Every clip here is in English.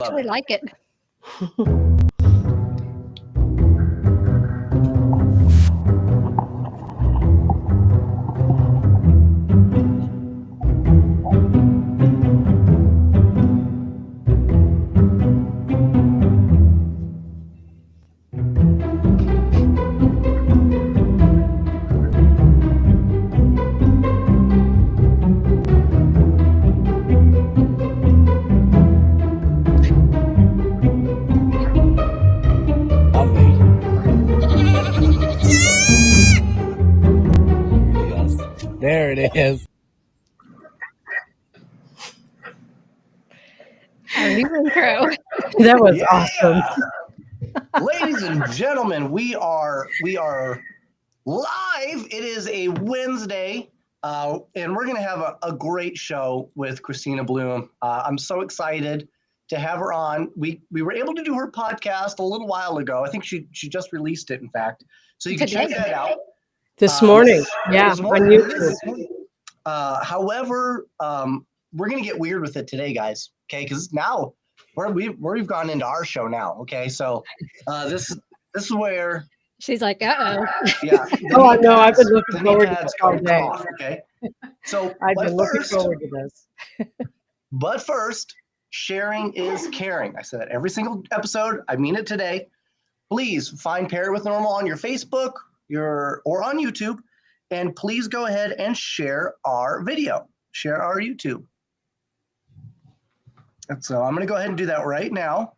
actually like it. There it is. Our new intro. That was awesome. Ladies and gentlemen, we are live. It is a Wednesday, and we're going to have a great show with Kristina Bloom. I'm so excited to have her on. We were able to do her podcast a little while ago. I think she just released it, in fact. So you can check that out. This morning. This On morning. YouTube. However, we're going to get weird with it today, guys. Okay, because now we've gone into our show now. Okay, so this is where She's like, uh-oh. yeah. Oh, I know. I've been looking forward to this all day. Off, okay, so I've been looking forward to this. But first, sharing is caring. I said that every single episode. I mean it today. Please find Parrot with Normal on your Facebook, or on YouTube, and please go ahead and share our video. Share our YouTube. And so I'm going to go ahead and do that right now.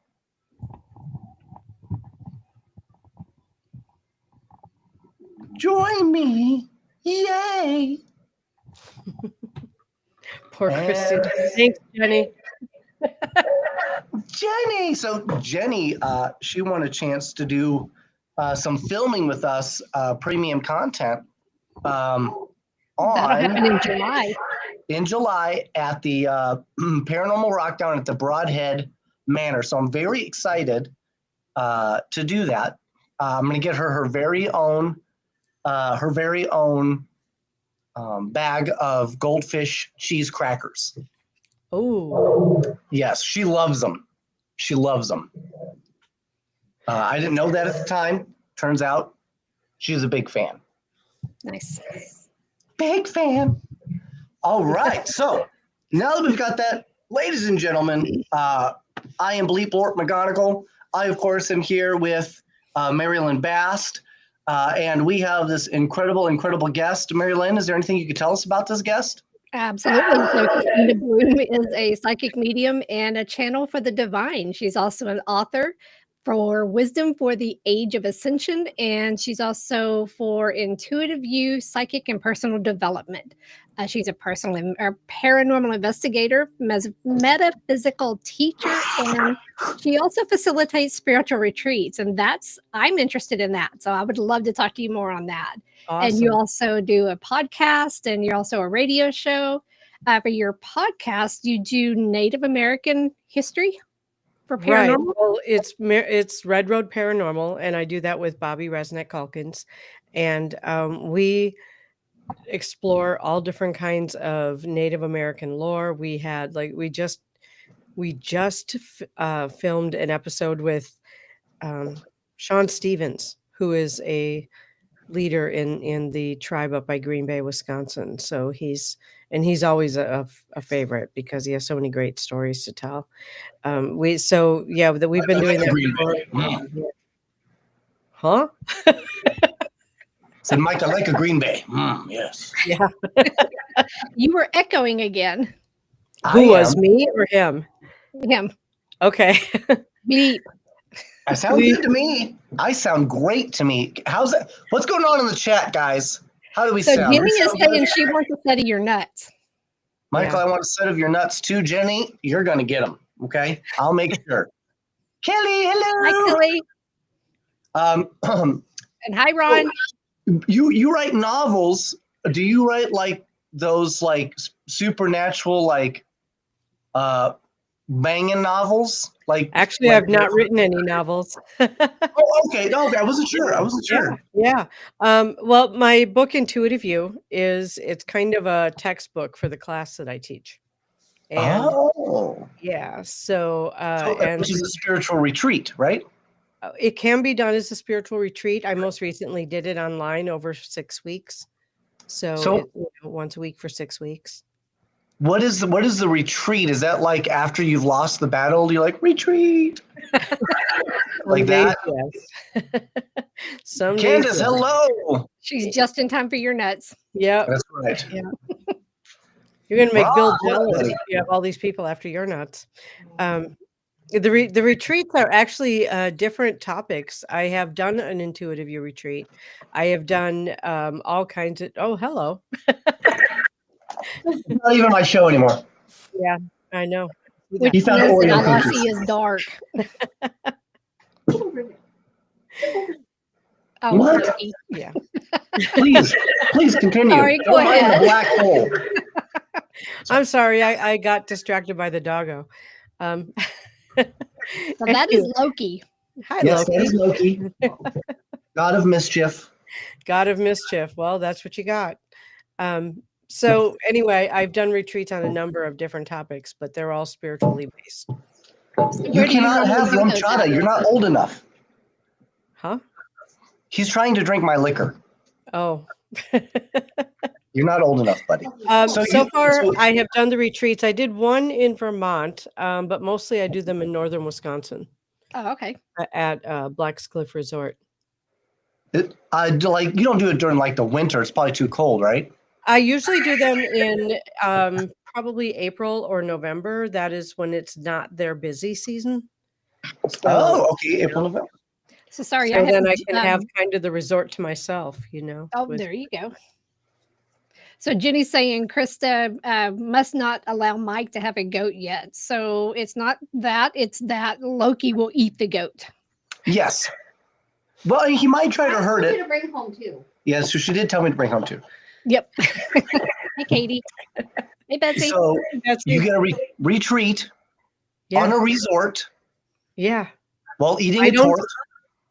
Join me. Yay. Poor Kristina. Thanks, Jenny. Jenny. So Jenny, she won a chance to do some filming with us, premium content That'll happen in July. In July at the Paranormal Rockdown at the Broadhead Manor. So I'm very excited to do that. I'm going to get her very own bag of goldfish cheese crackers. Oh, Yes, she loves them. She loves them. I didn't know that at the time. Turns out she's a big fan. Nice. Big fan. All right. So now that we've got that, ladies and gentlemen, I am Bleep Lort McGonigal. I, of course, am here with MaryLynn Bast. And we have this incredible guest. MaryLynn, is there anything you could tell us about this guest? Absolutely. So Kristina Bloom is a psychic medium and a channel for the divine. She's also an author for Wisdom for the Age of Ascension, and she's also for Intuitive You, Psychic and Personal Development. She's a paranormal investigator, metaphysical teacher, and she also facilitates spiritual retreats. And I'm interested in that. So I would love to talk to you more on that. awesome. And you also do a podcast, and you're also a radio show. For your podcast, you do Native American history for paranormal? Right. Well, it's Red Road Paranormal, and I do that with Bobby Resnick Calkins. And we explore all different kinds of Native American lore. We had we just filmed an episode with Sean Stevens, who is a leader in the tribe up by Green Bay, Wisconsin. So he's always a favorite because he has so many great stories to tell. We've been doing that. Huh? Said Mike, I like a Green Bay. Yes. Yeah. You were echoing again. Who was, me or him? Him. Okay. Bleep. I sound good to me. I sound great to me. How's that? What's going on in the chat, guys? How do we So sound? Jenny is saying she wants a set of your nuts. Michael, I want a set of your nuts too. Jenny, you're going to get them. Okay. I'll make sure. Kelly, hello. Hi, Kelly. And hi, Ron. You write novels. Do you write like those supernatural banging novels? Actually, I've not written any novels. Oh, okay. I wasn't sure. Yeah. Well, my book Intuitive You it's kind of a textbook for the class that I teach. And Oh, yeah, so and which is a spiritual retreat, right? it can be done as a spiritual retreat. I most recently did it online over 6 weeks. So So it once a week for 6 weeks. what is the retreat? Is that like after you've lost the battle, you're like retreat? Like Some days, that? yes. Some days, Candace, yes. hello. She's just in time for your nuts. Yep. That's right. Yeah. You're gonna make Ron, Bill what, jealous buddy? if you have all these people after your nuts. The retreats are actually different topics. I have done an intuitive you retreat. I have done all kinds of. Oh, hello. It's not even my show anymore. Yeah, I know. Which He found means that Oreo all I cookies. see is dark. Oh, What? Loki. Yeah. Please continue. Sorry, go Don't mind the ahead. black hole. I'm sorry. I got distracted by the doggo. So that is Anyway, Loki. hi, Yes, Loki. that is Loki, god of mischief. God of mischief. Well, that's what you got. So anyway, I've done retreats on a number of different topics, but they're all spiritually based. So You where do you cannot normally have do rum those chata. at? You're not old enough. Huh? He's trying to drink my liquor. Oh. You're not old enough, buddy. So far, I have done the retreats. I did one in Vermont, but mostly I do them in northern Wisconsin Oh, okay. at Black's Cliff Resort. Like you don't do it during like the winter. It's probably too cold, right? I usually do them in probably April or November. That is when it's not their busy season. So, Oh, okay. April, November. So sorry, so I have then I can have kind of the resort to myself, Oh, with- there you go. So Jenny's saying Krista must not allow Mike to have a goat yet. So it's not that; it's that Loki will eat the goat. Yes. Well, he might try to hurt it. To bring home too. Yeah, so she did tell me to bring home too. Yep. Hi, Katie. Hey, Betsy. So That's you it. get a retreat Yeah. on a resort Yeah. while eating I a don't- torte.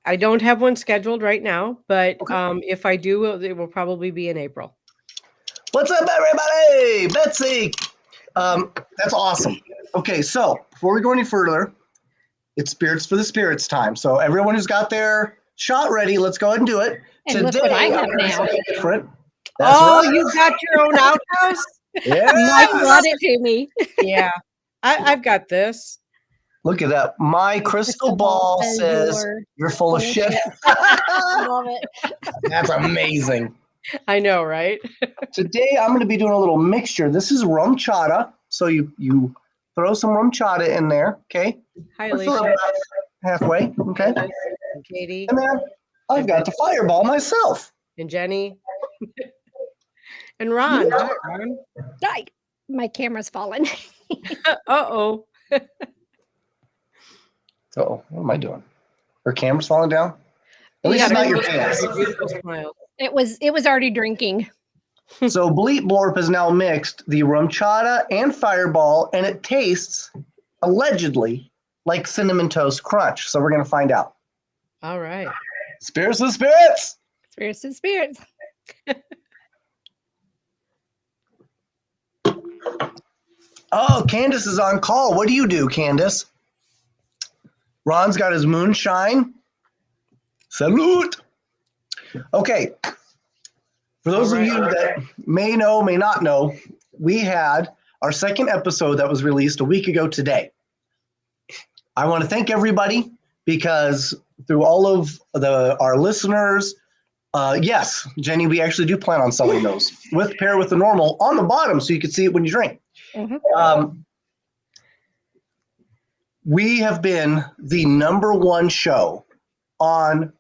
I don't have one scheduled right now, but Okay. if I do, it will probably be in April. What's up, everybody? Betsy. That's awesome. Okay, so before we go any further, it's Spirits for the Spirits time. So everyone who's got their shot ready, let's go ahead and do it. And look what I I'm have gonna do now. something different. That's Oh, right. you got your own outhouse? Yeah. Mike brought it to me. Yeah. I've got this. Look at that. My crystal ball says you're full of shit. Love it. That's amazing. I know, right? Today I'm going to be doing a little mixture. This is rum chata. So you throw some rum chata in there, okay? Hi, Or throw Alicia. it about halfway, okay? And Katie And then I've got the fireball myself. and Jenny. And Ron. Hi, Ron. Ay, my camera's fallen. Uh-oh. So what am I doing? Her camera's falling down? At least Yeah, it's not your Your pants. beautiful smile. It was already drinking. So Bleep Blorp has now mixed the rum chata and fireball, and it tastes allegedly like cinnamon toast crunch. So we're going to find out. All right. Spirits of spirits. Spirits and spirits. Oh, Candace is on call. What do you do, Candace? Ron's got his moonshine. Salute. Okay. For those of you that may know, may not know, we had our second episode that was released a week ago today. I want to thank everybody because through all of our listeners, yes, Jenny, we actually do plan on selling those with pair with the normal on the bottom so you can see it when you drink. Mhm. We have been the #1 show on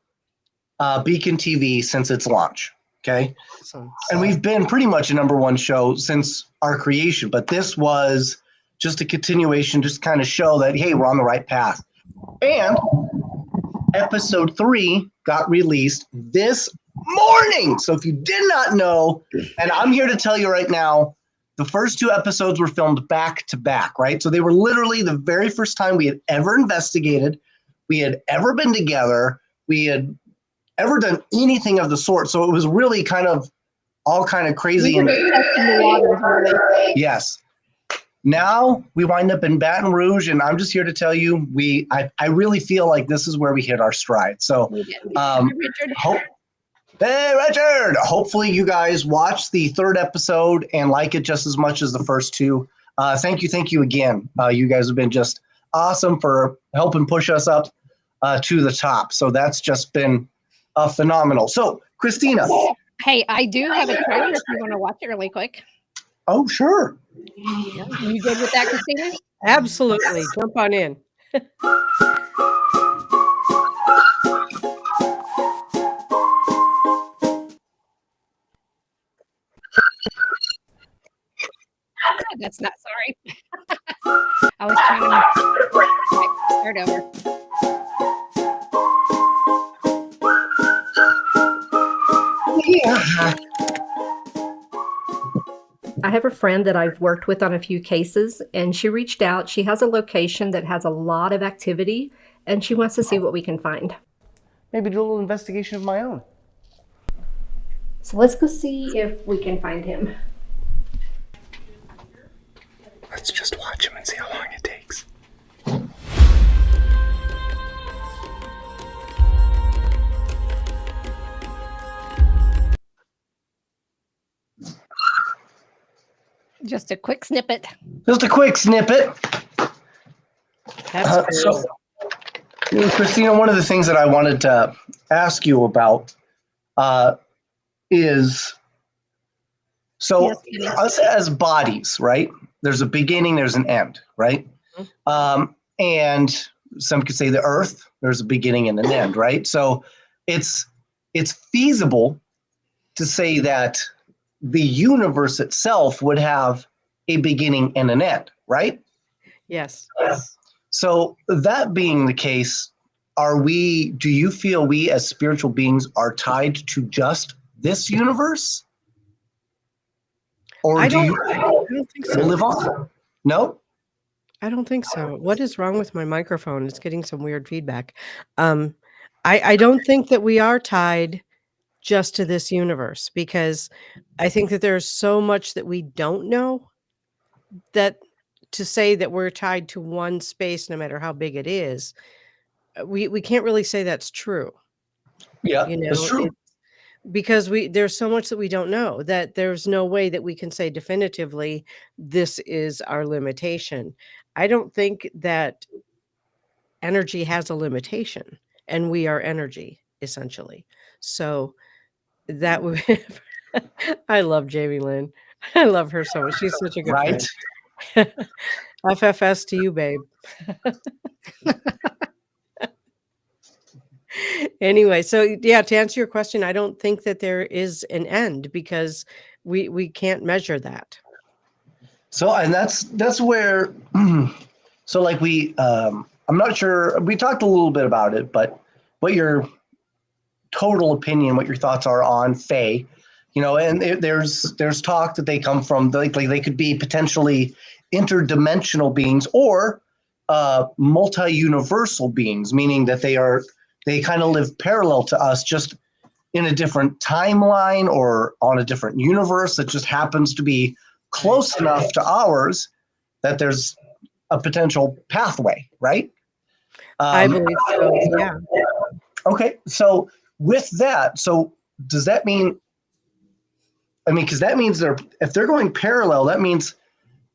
Beacon TV since its launch. Okay. Awesome. And we've been pretty much a #1 show since our creation, but this was just a continuation, just kind of show that, hey, we're on the right path. And episode 3 got released this morning. So if you did not know, and I'm here to tell you right now, the first 2 episodes were filmed back to back, right? So they were literally the very first time we had ever investigated, we had ever been together, we had ever done anything of the sort. So it was really kind of all kind of crazy. We were just testing the waters, really. Yes. now we wind up in Baton Rouge, and I'm just here to tell you, I really feel like this is where we hit our stride. So, We did. Richard. Hey, Richard! Hopefully, you guys watch the third episode and like it just as much as the first two. Thank you again. You guys have been just awesome for helping push us up to the top. So that's just been phenomenal. So, Kristina. Hey, I do have a trailer if you want to watch it really quick. Oh, sure. Yeah. You good with that, Kristina? Absolutely. Jump on in. That's not sorry. I was trying to start over. Yeah. I have a friend that I've worked with on a few cases, and she reached out. She has a location that has a lot of activity, and she wants to see what we can find. Maybe do a little investigation of my own. So let's go see if we can find him. Let's just watch him and see how long it takes. Just a quick snippet. Just a quick snippet. That's So, Kristina, one of the things that I wanted to ask you about is, so Yes, us as bodies, right? There's a beginning, there's an end, right? And some could say the earth, there's a beginning and an end, right? So it's feasible to say that the universe itself would have a beginning and an end, right? Yes. So that being the case, do you feel we as spiritual beings are tied to just this universe? Or I do you don't think so. live on? No? I don't think so. What is wrong with my microphone? It's getting some weird feedback. I don't think that we are tied just to this universe, because I think that there's so much that we don't know, that to say that we're tied to one space, no matter how big it is, we can't really say that's true. Yeah, You that's know, true. because there's so much that we don't know, that there's no way that we can say definitively this is our limitation. I don't think that energy has a limitation, and we are energy, essentially. So that would I love Jamie Lynn. I love her so much. She's such a good Right? friend. FFS to you, babe. Anyway, so yeah, to answer your question, I don't think that there is an end, because we can't measure that. So, and that's where, so like I'm not sure, we talked a little bit about it, but what your total opinion, what your thoughts are on Fae, and there's talk that they come from, like they could be potentially interdimensional beings or multi-universal beings, meaning that they kind of live parallel to us, just in a different timeline or on a different universe that just happens to be close enough to ours that there's a potential pathway, right? I believe so. Yeah. Okay, so with that, so does that mean? I mean, because that means if they're going parallel, that means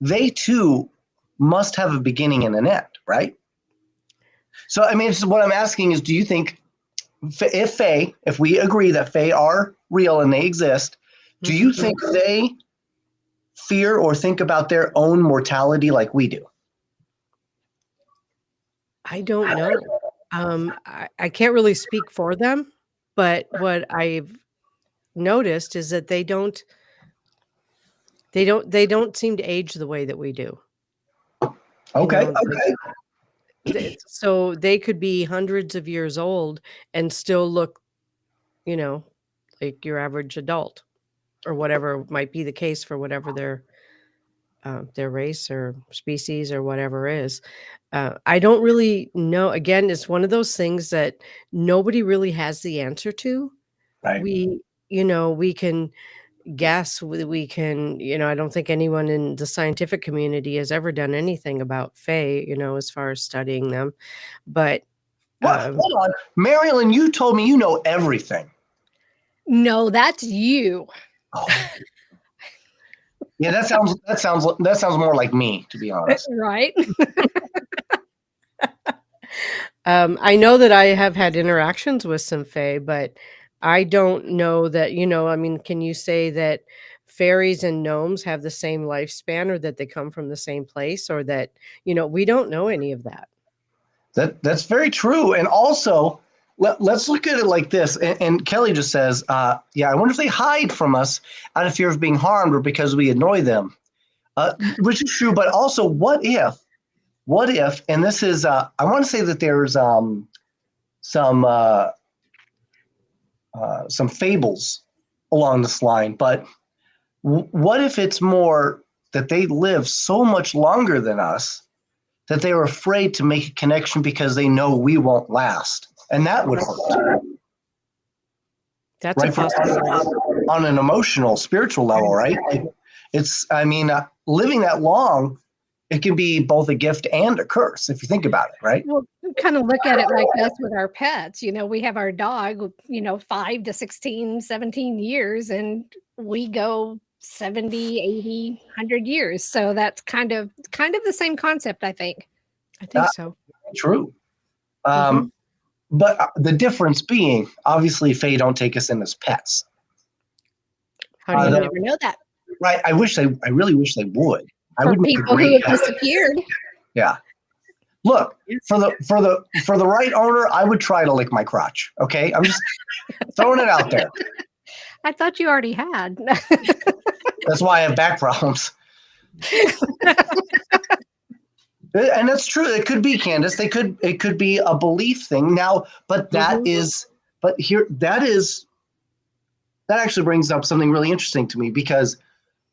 they too must have a beginning and an end, right? So I mean, what I'm asking is, do you think if we agree that Fae are real and they exist, do you think they fear or think about their own mortality like we do? I don't know. I can't really speak for them, but what I've noticed is that they don't seem to age the way that we do. Okay, So they could be hundreds of years old and still look, like your average adult, or whatever might be the case for whatever their race or species or whatever is. I don't really know. Again, it's one of those things that nobody really has the answer to. right. We can guess. We can, I don't think anyone in the scientific community has ever done anything about fae, as far as studying them. But What? Hold on, MaryLynn, you told me you know everything. No, that's you. Oh. Yeah, that sounds more like me, to be honest. Right. I know that I have had interactions with some fae, but I don't know that, can you say that fairies and gnomes have the same lifespan, or that they come from the same place, or that, we don't know any of that. That's very true. And also, let's look at it like this. And Kelly just says, yeah, I wonder if they hide from us out of fear of being harmed or because we annoy them, which is true. But also, what if, and this is, I want to say that there's some fables along this line, but what if it's more that they live so much longer than us that they were afraid to make a connection because they know we won't last, and that would hurt. That's right? A possibility. On an emotional, spiritual level, right? Living that long, it can be both a gift and a curse if you think about it, right? Well, kind of look at it like this with our pets. We have our dog, 5 to 16, 17 years, and we go 70, 80, 100 years. So that's kind of the same concept, I think. I think so. True. But the difference being, obviously, fae don't take us in as pets. How do you never know that? Right. I really wish they would. I For would make people who have disappeared. Yeah. Look, for the right owner, I would try to lick my crotch. Okay, I'm just throwing it out there. I thought you already had. That's why I have back problems. And that's true. It could be, Candace. It could be a belief thing now, but that actually brings up something really interesting to me, because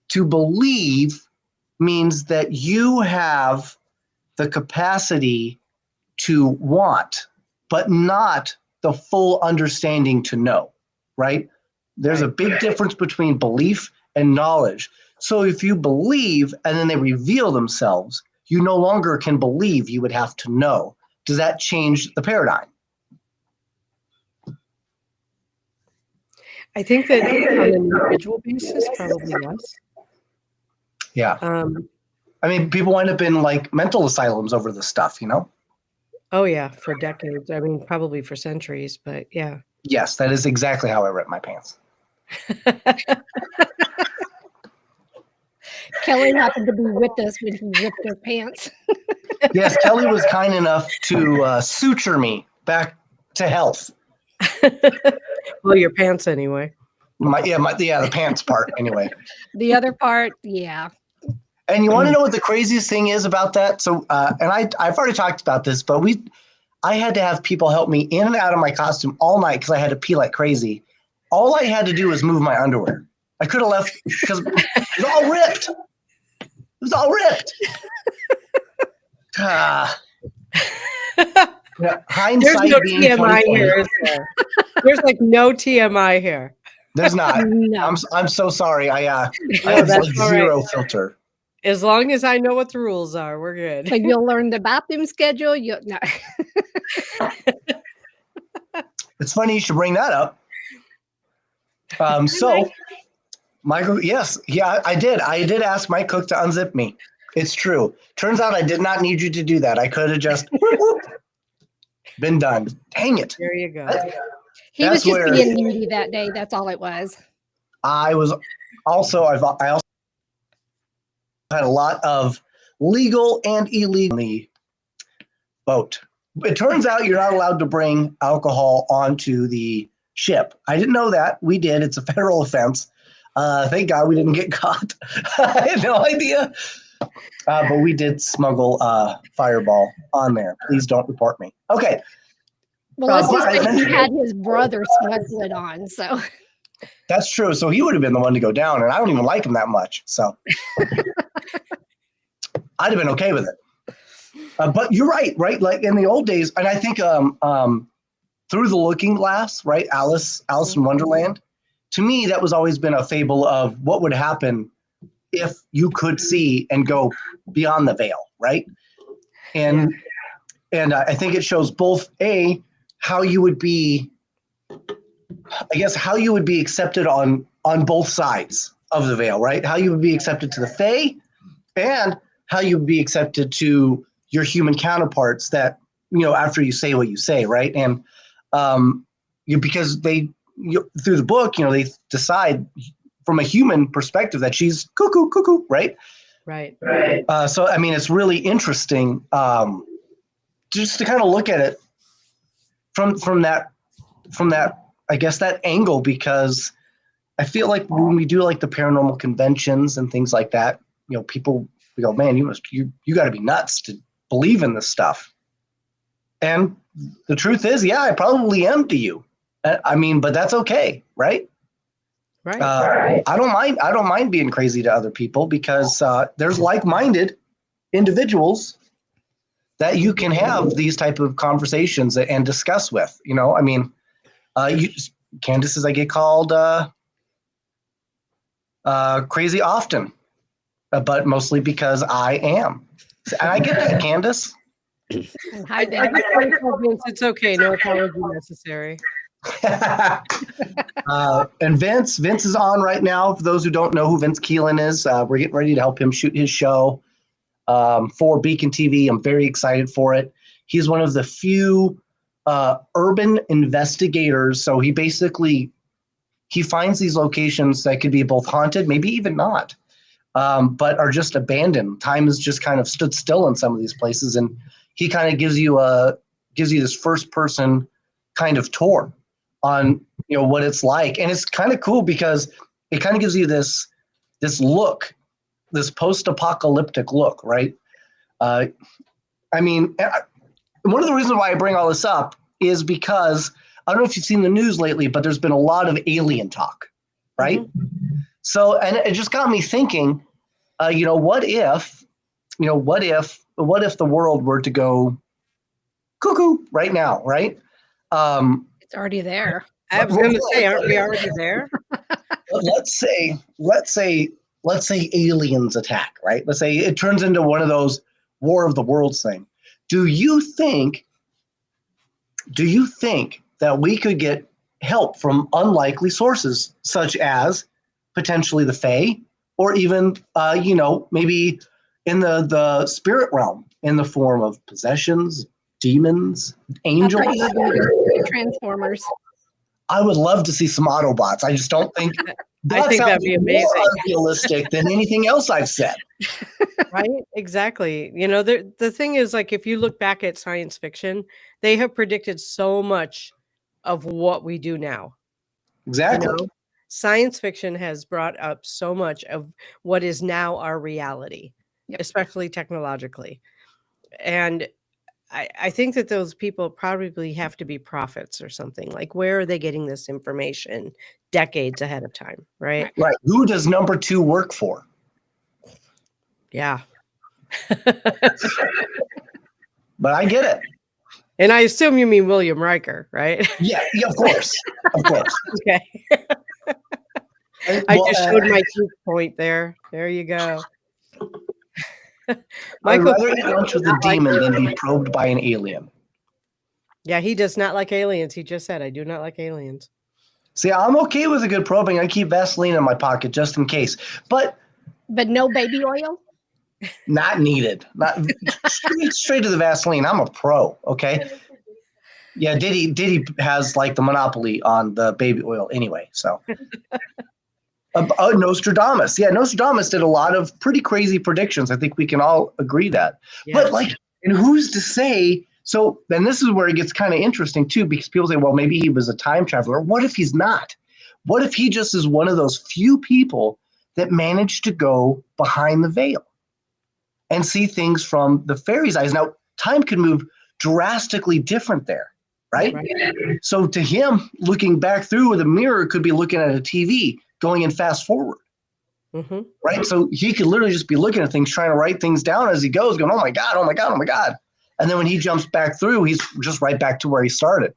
to believe means that you have the capacity to want, but not the full understanding to know, right? There's a big difference between belief and knowledge. So if you believe and then they reveal themselves, you no longer can believe, you would have to know. Does that change the paradigm? I think that on an individual basis, probably yes. Yeah. People wind up in like mental asylums over this stuff, Oh yeah, for decades. Probably for centuries, but yeah. Yes, that is exactly how I ripped my pants. Kelly happened to be with us when he ripped her pants. Yes, Kelly was kind enough to suture me back to health. Well, your pants anyway. The pants part anyway. The other part, yeah. And you want to know what the craziest thing is about that? So, I've already talked about this, but I had to have people help me in and out of my costume all night because I had to pee like crazy. All I had to do was move my underwear. I could have left because it was all ripped. It was all ripped. Hindsight. There's no TMI here, is there? There's like no TMI here. There's not. No. I'm so sorry. I have like zero filter. As long as I know what the rules are, we're good. So you'll learn the bathroom schedule. No. It's funny you should bring that up. So, Michael, yes, yeah, I did. I did ask Mike Cook to unzip me. It's true. Turns out I did not need you to do that. I could have just been done. Dang it. There you go. He was just being needy that day. That's all it was. I also had a lot of legal and illegal on the boat. It turns out you're not allowed to bring alcohol onto the ship. I didn't know that. We did. It's a federal offense. Thank God we didn't get caught. I had no idea. But we did smuggle Fireball on there. Please don't report me. Okay. Well, let's just say he had his brother smuggle it on, so. That's true. So he would have been the one to go down, and I don't even like him that much. So I'd have been okay with it. But you're right? Like in the old days, and I think Through the Looking Glass, right? Alice in Wonderland to me, that was always been a fable of what would happen if you could see and go beyond the veil, right? And I think it shows both how you would be, I guess, how you would be accepted on both sides of the veil, right? How you would be accepted to the Fae, and how you would be accepted to your human counterparts that, after you say what you say, right? And because through the book, they decide from a human perspective that she's cuckoo, right? Right. So, I mean, it's really interesting just to kind of look at it from that, I guess, that angle, because I feel like when we do like the paranormal conventions and things like that, people go, man, you got to be nuts to believe in this stuff. And the truth is, yeah, I probably am to you. I mean, but that's okay, right? Right. I don't mind being crazy to other people, because there's like-minded individuals that you can have these type of conversations and discuss with. I mean, Candace says I get called crazy often, but mostly because I am. And I get that, Candace. And I hi, just Vince. want to tell Vince it's okay. No apology necessary. And Vince is on right now. For those who don't know who Vince Keelan is, we're getting ready to help him shoot his show for Beacon TV. I'm very excited for it. He's one of the few urban investigators. So he finds these locations that could be both haunted, maybe even not, but are just abandoned. Time has just kind of stood still in some of these places, and he kind of gives you this first person kind of tour on what it's like. And it's kind of cool because it kind of gives you this look, this post-apocalyptic look, right? I mean, one of the reasons why I bring all this up is because I don't know if you've seen the news lately, but there's been a lot of alien talk, right? Mm-hmm. So, and it just got me thinking, what if the world were to go cuckoo right now, right? It's already there. I was going to say, aren't we already there? Let's say aliens attack, right? Let's say it turns into one of those War of the Worlds thing. Do you think that we could get help from unlikely sources, such as potentially the Fae, or even maybe in the spirit realm, in the form of possessions, demons, angels? Transformers. I would love to see some Autobots. I just don't think I think that'd be amazing. More unrealistic than anything else I've said. Right? Exactly. The thing is, like, if you look back at science fiction, they have predicted so much of what we do now. Exactly. Science fiction has brought up so much of what is now our reality, especially technologically. And I think that those people probably have to be prophets or something. Like, where are they getting this information decades ahead of time? Right. Who does number 2 work for? Yeah. But I get it. And I assume you mean William Riker, right? Yeah, of course. Okay. I just showed my proof point there. There you go. I'd rather eat lunch with a demon than be probed by an alien. Yeah, he does not like aliens. He just said, I do not like aliens. See, I'm okay with a good probing. I keep Vaseline in my pocket just in case. But no baby oil? Not needed. Not straight to the Vaseline. I'm a pro, okay? Yeah, Diddy has like the monopoly on the baby oil anyway, so. Nostradamus. Yeah, Nostradamus did a lot of pretty crazy predictions. I think we can all agree that. Yes. But and who's to say? So then this is where it gets kind of interesting too, because people say, well, maybe he was a time traveler. What if he's not? What if he just is one of those few people that managed to go behind the veil and see things from the fairy's eyes? Now, time can move drastically different there, right? So to him, looking back through with a mirror could be looking at a TV, going in fast forward, right? So he could literally just be looking at things, trying to write things down as he goes, going, oh my God, oh my God, oh my God. And then when he jumps back through, he's just right back to where he started.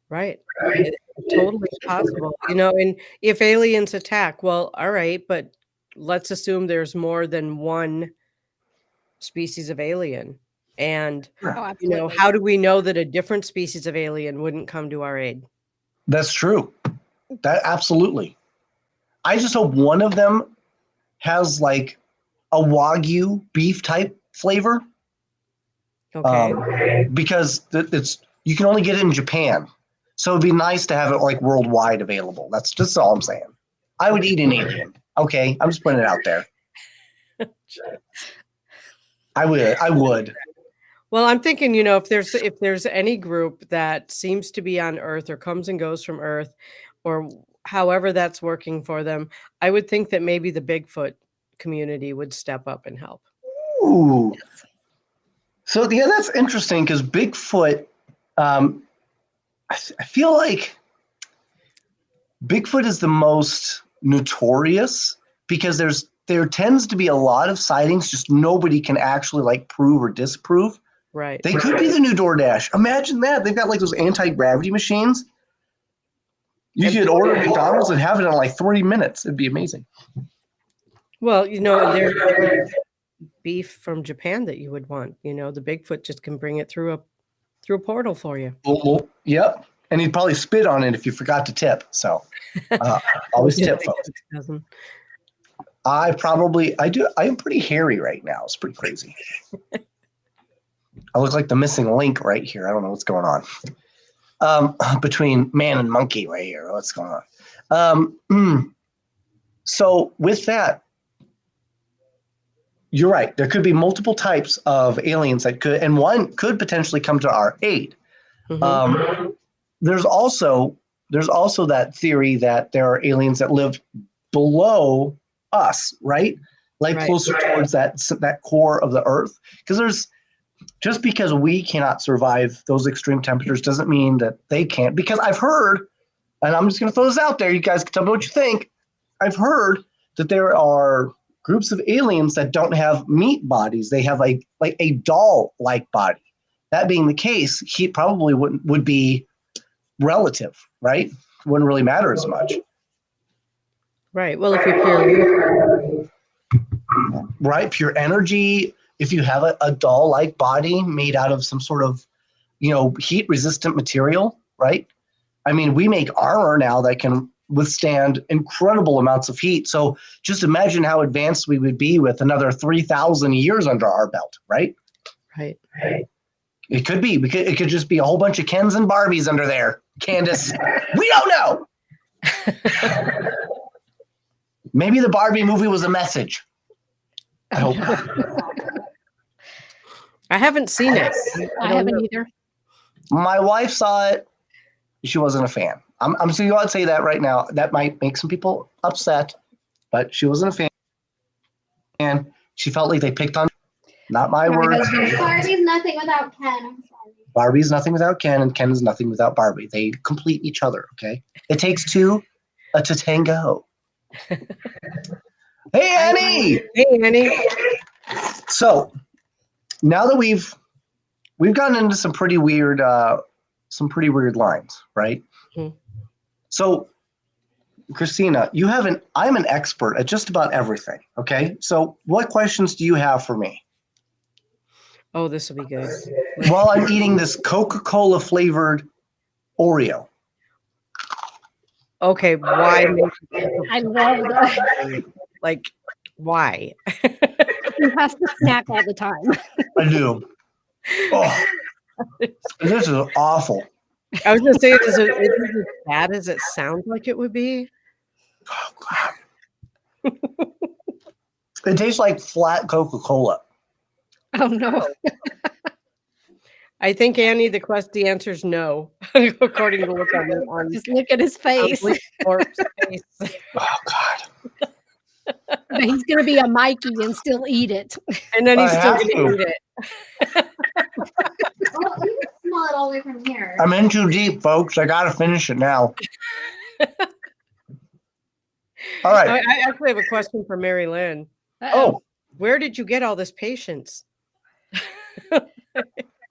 Right. Totally possible. And if aliens attack, well, all right, but let's assume there's more than one species of alien. And, Oh, absolutely. how do we know that a different species of alien wouldn't come to our aid? That's true. That absolutely. I just hope one of them has like a Wagyu beef type flavor. Okay. Because it's you can only get it in Japan. So it'd be nice to have it like worldwide available. That's just all I'm saying. I would eat an alien. Okay, I'm just putting it out there. I would. Well, I'm thinking, if there's any group that seems to be on Earth or comes and goes from Earth, or however that's working for them, I would think that maybe the Bigfoot community would step up and help. Ooh. So yeah, that's interesting because Bigfoot, I feel like Bigfoot is the most notorious because there tends to be a lot of sightings, just nobody can actually like prove or disprove. Right. They could be the new DoorDash. Imagine that. They've got like those anti-gravity machines. You could order McDonald's and have it in like 3 minutes. It'd be amazing. Well, there's beef from Japan that you would want. The Bigfoot just can bring it through a portal for you. Yep. And he'd probably spit on it if you forgot to tip. So always tip, folks. I do. I am pretty hairy right now. It's pretty crazy. I look like the missing link right here. I don't know what's going on. Between man and monkey right here. What's going on? So with that, you're right. There could be multiple types of aliens that could, and one could potentially come to our aid. Mm-hmm. There's also that theory that there are aliens that live below us, right? Like Right. closer towards that core of the Earth. Just because we cannot survive those extreme temperatures doesn't mean that they can't. Because I've heard, and I'm just going to throw this out there, you guys can tell me what you think. I've heard that there are groups of aliens that don't have meat bodies. They have like a doll-like body. That being the case, heat probably would be relative, right? Wouldn't really matter as much. Right. Well, if you're right, pure energy. If you have a doll-like body made out of some sort of, heat-resistant material, right? I mean, we make armor now that can withstand incredible amounts of heat. So just imagine how advanced we would be with another 3,000 years under our belt, right? Right. It could be. It could just be a whole bunch of Kens and Barbies under there. Candace, we don't know. Maybe the Barbie movie was a message. I hope not. I haven't seen it. I haven't either. My wife saw it. She wasn't a fan. I'm so you ought to say that right now. That might make some people upset, but she wasn't a fan. And she felt like they picked on. Not my words. Barbie's nothing without Ken. I'm sorry. Barbie's nothing without Ken, and Ken is nothing without Barbie. They complete each other. Okay. It takes two to tango. Hey, Annie. Hey, Annie. So now that we've gotten into some pretty weird lines, right? Mm-hmm. So, Kristina, I'm an expert at just about everything. Okay. So what questions do you have for me? Oh, this will be good. While I'm eating this Coca-Cola flavored Oreo. Okay, why? I love that. Like, why? He has to snack all the time. I do. Oh, this is awful. I was going to say, is it as bad as it sounds like it would be? Oh, God. It tastes like flat Coca-Cola. Oh, no. I think, Annie, the answer is no, according to the look on Just look at his face. Orp's face. Oh, God. But he's going to be a Mikey and still eat it. And then he's I still have going to to. eat it. Well, you can smell it all the way from here. I'm in too deep, folks. I got to finish it now. All right. I actually have a question for MaryLynn. Oh, Where did you get all this patience?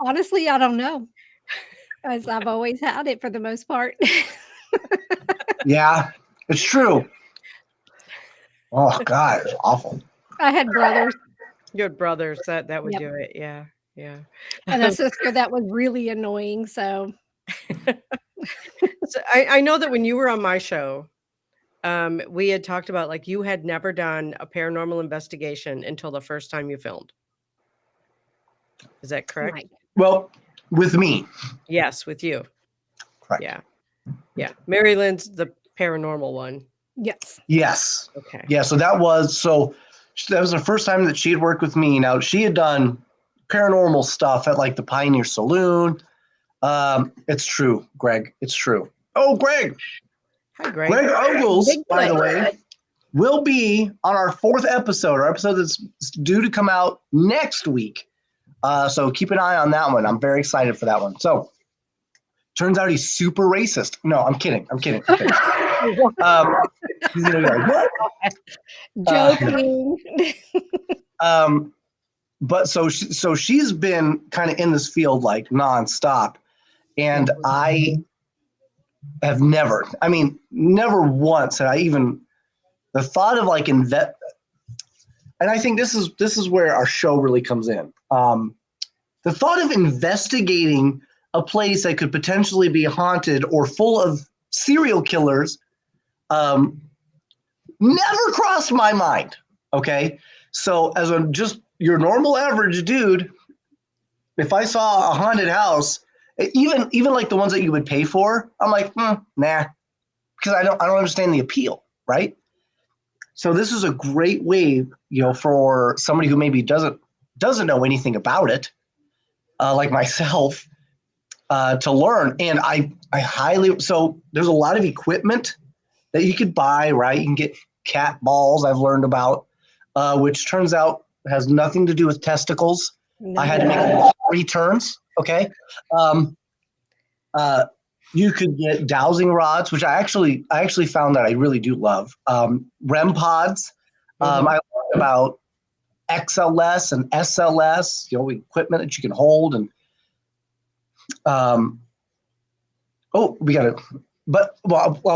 Honestly, I don't know. Because I've always had it for the most part. Yeah, it's true. Oh God, it's awful. I had brothers Your brothers, that would Yep. do it. Yeah. Yeah. and a sister that was really annoying, so So I know that when you were on my show, we had talked about like you had never done a paranormal investigation until the first time you filmed. Is that correct? Mike. Well, with me, Yes, with you. correct. Yeah. Yeah. Mary Lynn's the paranormal one. Yes. Yes. Okay. Yeah. So that was the first time that she had worked with me. Now she had done paranormal stuff at like the Pioneer Saloon. It's true, Greg. It's true. Oh, Greg. Hi, Greg. Greg Ogles, Big by the Greg. way, will be on our 4th episode, our episode that's due to come out next week. So keep an eye on that one. I'm very excited for that one. So turns out he's super racist. No, I'm kidding. I'm kidding. He's gonna be like, what? Joking. But so she's been kind of in this field like nonstop, and I have never once had I even the thought of like and I think this is where our show really comes in. The thought of investigating a place that could potentially be haunted or full of serial killers never crossed my mind. Okay, so as a just your normal average dude, if I saw a haunted house, even like the ones that you would pay for, I'm like, nah, because I don't understand the appeal, right? So this is a great way, for somebody who maybe doesn't know anything about it, like myself, to learn. And I highly so there's a lot of equipment that you could buy, right? You can get cat balls I've learned about, which turns out has nothing to do with testicles. No. I had to make 3 turns. Okay. You could get dowsing rods, which I actually found that I really do love. REM pods. I learned about XLS and SLS, equipment that you can hold. And I'll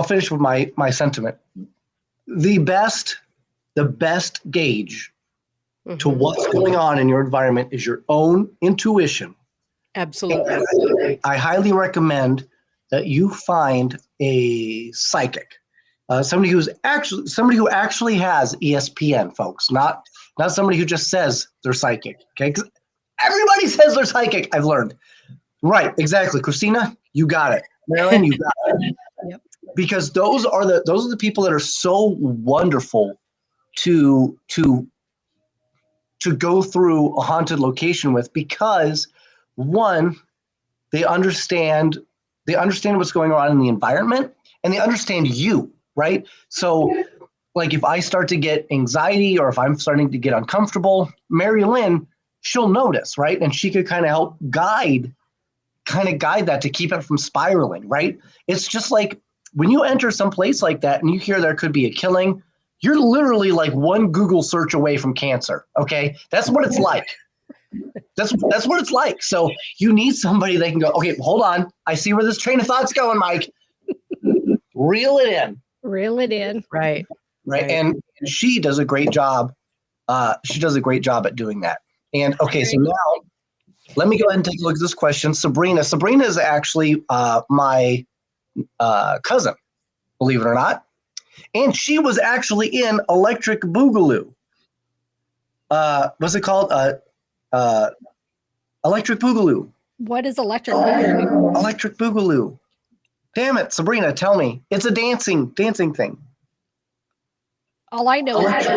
finish with my sentiment. The best gauge to what's going on in your environment is your own intuition. Absolutely. I highly recommend that you find a psychic, somebody who actually has ESPN, folks, not somebody who just says they're psychic. Okay, because everybody says they're psychic. I've learned. Right, exactly, Kristina, you got it. MaryLynn, you got it. Yep. Because those are the people that are so wonderful to go through a haunted location with, because one, they understand what's going on in the environment, and they understand you, right? So like if I start to get anxiety or if I'm starting to get uncomfortable, MaryLynn, she'll notice, right? And she could kind of help guide that to keep it from spiraling, right? It's just like when you enter some place like that and you hear there could be a killing, you're literally like one Google search away from cancer. Okay. That's what it's like. That's what it's like. So you need somebody that can go, okay, hold on. I see where this train of thought's going, Mike. Reel it in. Reel it in. Right. Right. And she does a great job. She does a great job at doing that. And okay, so now let me go ahead and take a look at this question. Sabrina is actually my cousin, believe it or not. And she was actually in Electric Boogaloo. What's it called? Electric Boogaloo. What is electric boogaloo? Electric Boogaloo. Damn it, Sabrina, tell me. It's a dancing thing. All I know is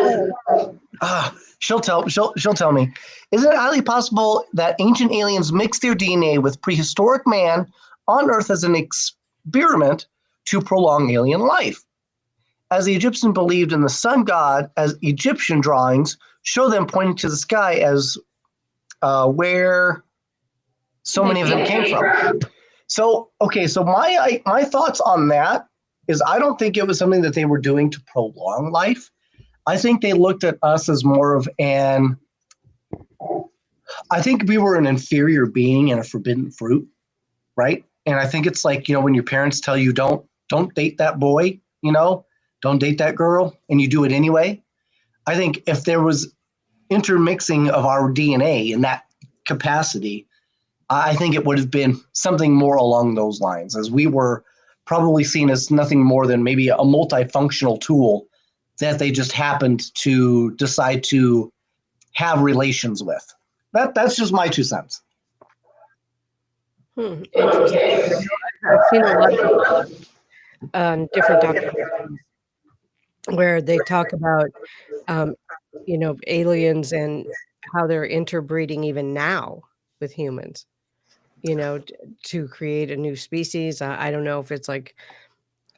She'll tell me. Isn't it highly possible that ancient aliens mixed their DNA with prehistoric man on Earth as an experiment to prolong alien life? As the Egyptians believed in the sun god, as Egyptian drawings show them pointing to the sky as where so many of them came from. So, okay, so my thoughts on that is I don't think it was something that they were doing to prolong life. I think they looked at us as more of I think we were an inferior being and a forbidden fruit, right? And I think it's like, when your parents tell you don't don't date that boy, don't date that girl, and you do it anyway. I think if there was intermixing of our DNA in that capacity, I think it would have been something more along those lines, as we were probably seen as nothing more than maybe a multifunctional tool that they just happened to decide to have relations with. That's just my 2 cents. Interesting. I've seen a lot of different documentaries where they talk about, aliens and how they're interbreeding even now with humans, to create a new species. I don't know if it's like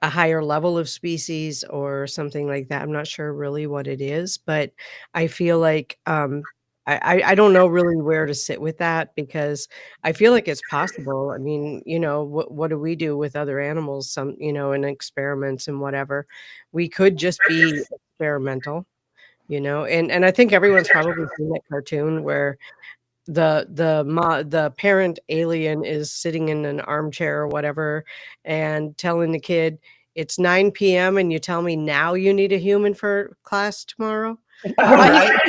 a higher level of species or something like that. I'm not sure really what it is, but I feel like I don't know really where to sit with that, because I feel like it's possible. I mean, what do we do with other animals? Some, in experiments and whatever. We could just be experimental, and I think everyone's probably seen that cartoon where the parent alien is sitting in an armchair or whatever and telling the kid, it's 9 p.m. and you tell me now you need a human for class tomorrow. Right?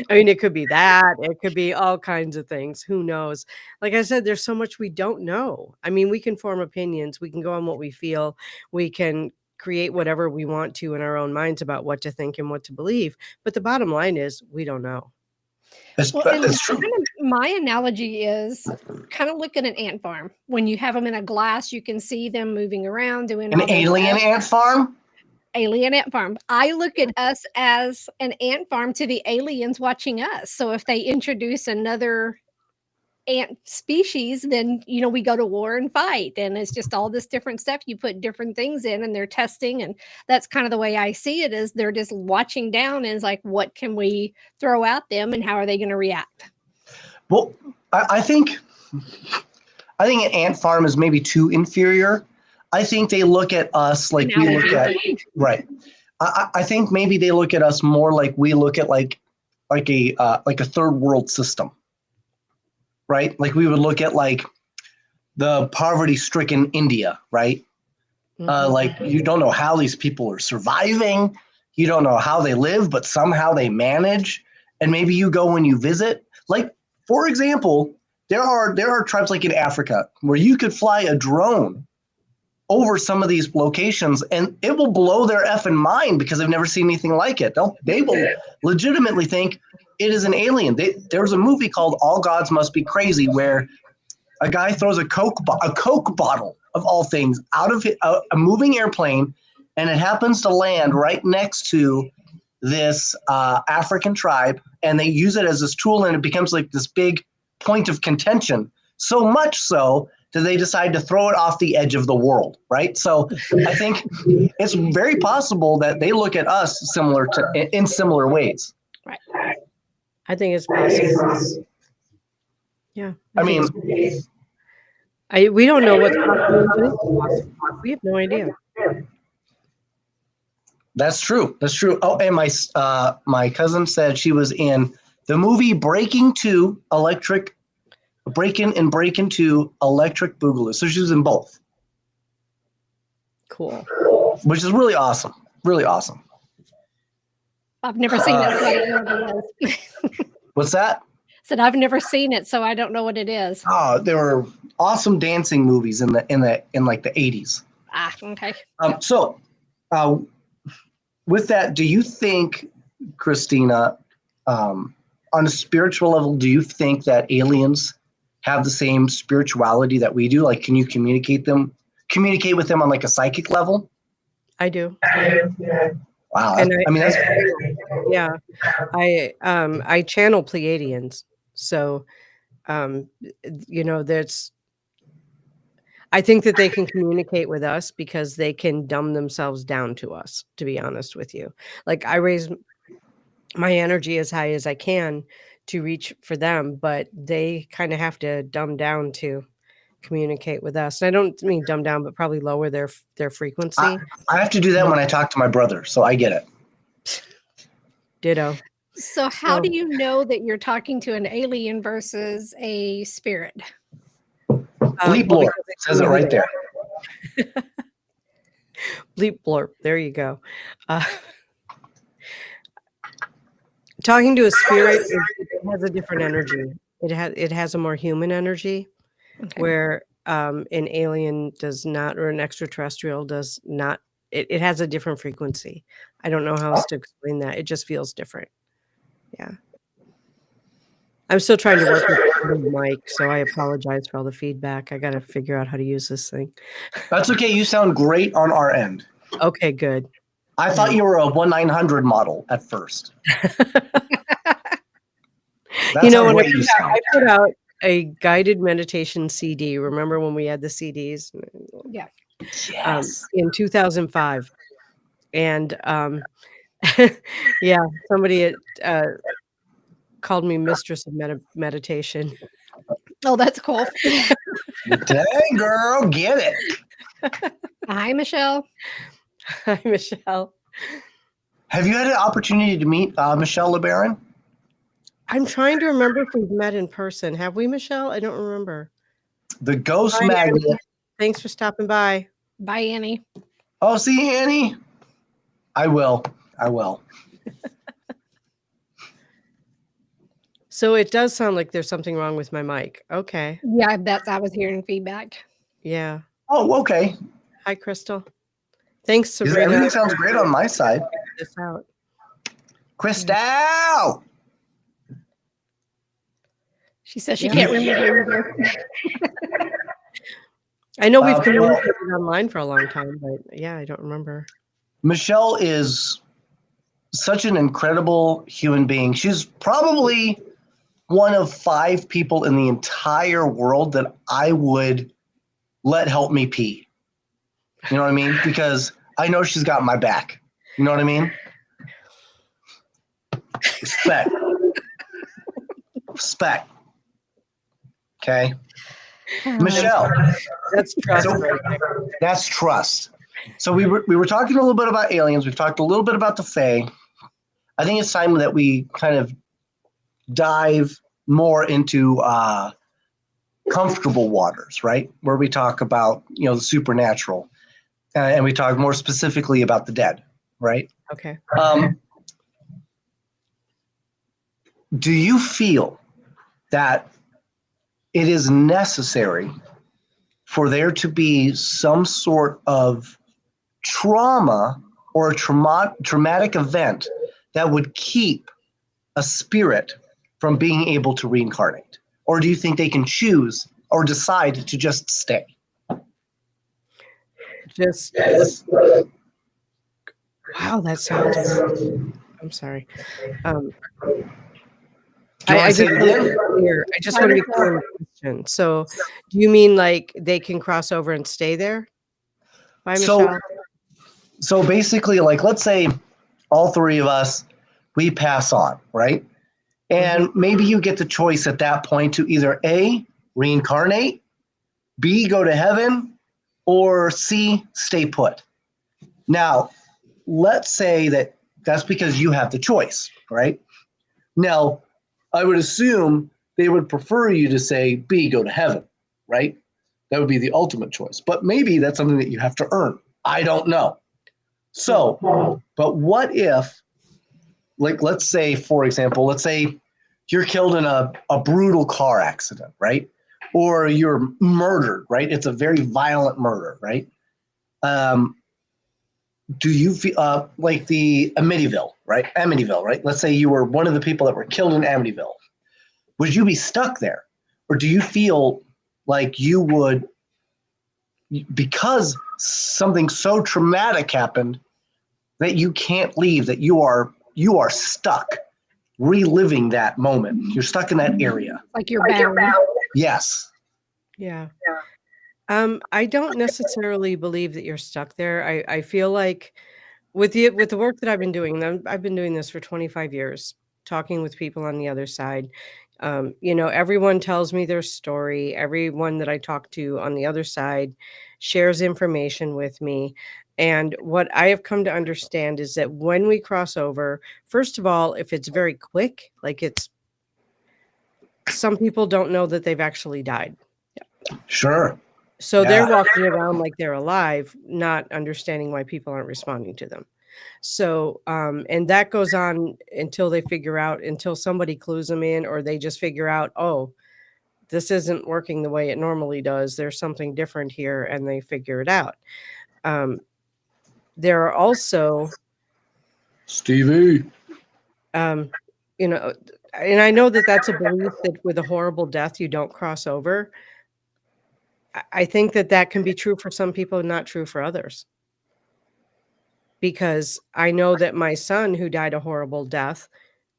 I mean, it could be that, it could be all kinds of things. Who knows? Like I said, there's so much we don't know. I mean, we can form opinions, we can go on what we feel, we can create whatever we want to in our own minds about what to think and what to believe. But the bottom line is we don't know. Well, and It's true. kind of my analogy is kind of look at an ant farm. When you have them in a glass, you can see them moving around, doing all An their alien stuff. ant farm? Alien ant farm. I look at us as an ant farm to the aliens watching us. So if they introduce another ant species, then we go to war and fight, and it's just all this different stuff. You put different things in and they're testing, and that's kind of the way I see it, is they're just watching down and it's like, what can we throw at them and how are they going to react? Well, I think an ant farm is maybe too inferior. I think they look at us like we look at, right. I think maybe they look at us more like we look at like a third world system, right? Like we would look at like the poverty-stricken India, right? Like you don't know how these people are surviving. You don't know how they live, but somehow they manage. And maybe you go when you visit. Like, for example, there are tribes like in Africa where you could fly a drone over some of these locations and it will blow their effing mind because they've never seen anything like it. They will legitimately think it is an alien. There's a movie called All Gods Must Be Crazy where a guy throws a Coke bottle, of all things, out of a moving airplane, and it happens to land right next to this African tribe, and they use it as this tool, and it becomes like this big point of contention, so much so that they decide to throw it off the edge of the world, right? So I think it's very possible that they look at us in similar ways. Right. I think it's possible. Yeah. I mean, we don't know what's possible, but it's possible. We have no idea. That's true. That's true. Oh, and my cousin said she was in the movie Breaking 2 Electric Boogaloo. So she was in both. Cool. Which is really awesome. Really awesome. I've never seen it, so I don't know what it is. What's that? Said I've never seen it, so I don't know what it is. Oh, there were awesome dancing movies in like the 80s. Ah, okay. So with that, do you think, Kristina, on a spiritual level, do you think that aliens have the same spirituality that we do? Like, can you communicate with them on like a psychic level? I do. Wow. And that's yeah. I channel Pleiadians. So, that's, I think that they can communicate with us because they can dumb themselves down to us, to be honest with you. Like, I raise my energy as high as I can to reach for them, but they kind of have to dumb down to communicate with us. And I don't mean dumb down, but probably lower their frequency. I have to do that when I talk to my brother, so I get it. Ditto. So how do you know that you're talking to an alien versus a spirit? Bleep Lord says it right there. Bleep blorp. There you go. Uh, talking to a spirit it has a different energy. It has a more human energy, Okay. where an alien does not, or an extraterrestrial does not. It has a different frequency. I don't know how else to explain that. It just feels different. Yeah. I'm still trying to work with Mike, so I apologize for all the feedback. I got to figure out how to use this thing. That's okay. You sound great on our end. Okay, good. I thought you were a 1-900 model at first. That's You know, how when great you sound. I put out a guided meditation CD. Remember when we had the CDs? Yeah. Yes. In 2005. And yeah, somebody called me mistress of meditation. Oh, that's cool. Dang, girl, get it. Hi, Michelle. Hi, Michelle. Have you had an opportunity to meet Michelle LeBaron? I'm trying to remember if we've met in person. Have we, Michelle? I don't remember. The Ghost Hi, Magnet. Annie. Thanks for stopping by. Bye, Annie. Oh, see, Annie? I will. So it does sound like there's something wrong with my mic. Okay. Yeah, I was hearing feedback. Yeah. Oh, okay. Hi, Crystal. Thanks, Because Sabrina. everything sounds great on my side. This out. Crystal! She says she Yeah. can't remember either. I know we've well, communicated online for a long time, but yeah, I don't remember. Michelle is such an incredible human being. She's probably one of 5 people in the entire world that I would let help me pee. You know what I mean? Because I know she's got my back. You know what I mean? Respect. Okay. Michelle. That's trust. So- right there. That's trust. So we were talking a little bit about aliens. We've talked a little bit about the Fae. I think it's time that we kind of dive more into comfortable waters, right? Where we talk about, the supernatural, and we talk more specifically about the dead, right? Okay. Do you feel that it is necessary for there to be some sort of trauma or a traumatic event that would keep a spirit from being able to reincarnate? Or do you think they can choose or decide to just stay? Just wow, that sounds. I'm sorry. I just want to be clear. I just want to be clear on the question. So, do you mean like they can cross over and stay there? Bye, Michelle. So basically, like, let's say all 3 of us, we pass on, right? And maybe you get the choice at that point to either A, reincarnate, B, go to heaven, or C, stay put. Now, let's say that that's because you have the choice, right? Now, I would assume they would prefer you to say B, go to heaven, right? That would be the ultimate choice. But maybe that's something that you have to earn. I don't know. So, but what if, like, let's say, for example, let's say you're killed in a brutal car accident, right? Or you're murdered, right? It's a very violent murder, right? Do you feel like the Amityville, right? Amityville, right? Let's say you were one of the people that were killed in Amityville. Would you be stuck there? Or do you feel like you would, because something so traumatic happened, that you can't leave, that you are stuck reliving that moment? You're stuck in that area. Like you're bound. Yes. Yeah. I don't necessarily believe that you're stuck there. I feel like with the work that I've been doing, I've been doing this for 25 years, talking with people on the other side. Everyone tells me their story. Everyone that I talk to on the other side shares information with me. And what I have come to understand is that when we cross over, first of all, if it's very quick, like some people don't know that they've actually died. Sure. So they're Yeah. walking around like they're alive, not understanding why people aren't responding to them. So, and that goes on until somebody clues them in, or they just figure out, oh, this isn't working the way it normally does. There's something different here, and they figure it out. There are also, Stevie. you know, and I know that that's a belief that with a horrible death, you don't cross over. I think that that can be true for some people and not true for others. Because I know that my son, who died a horrible death,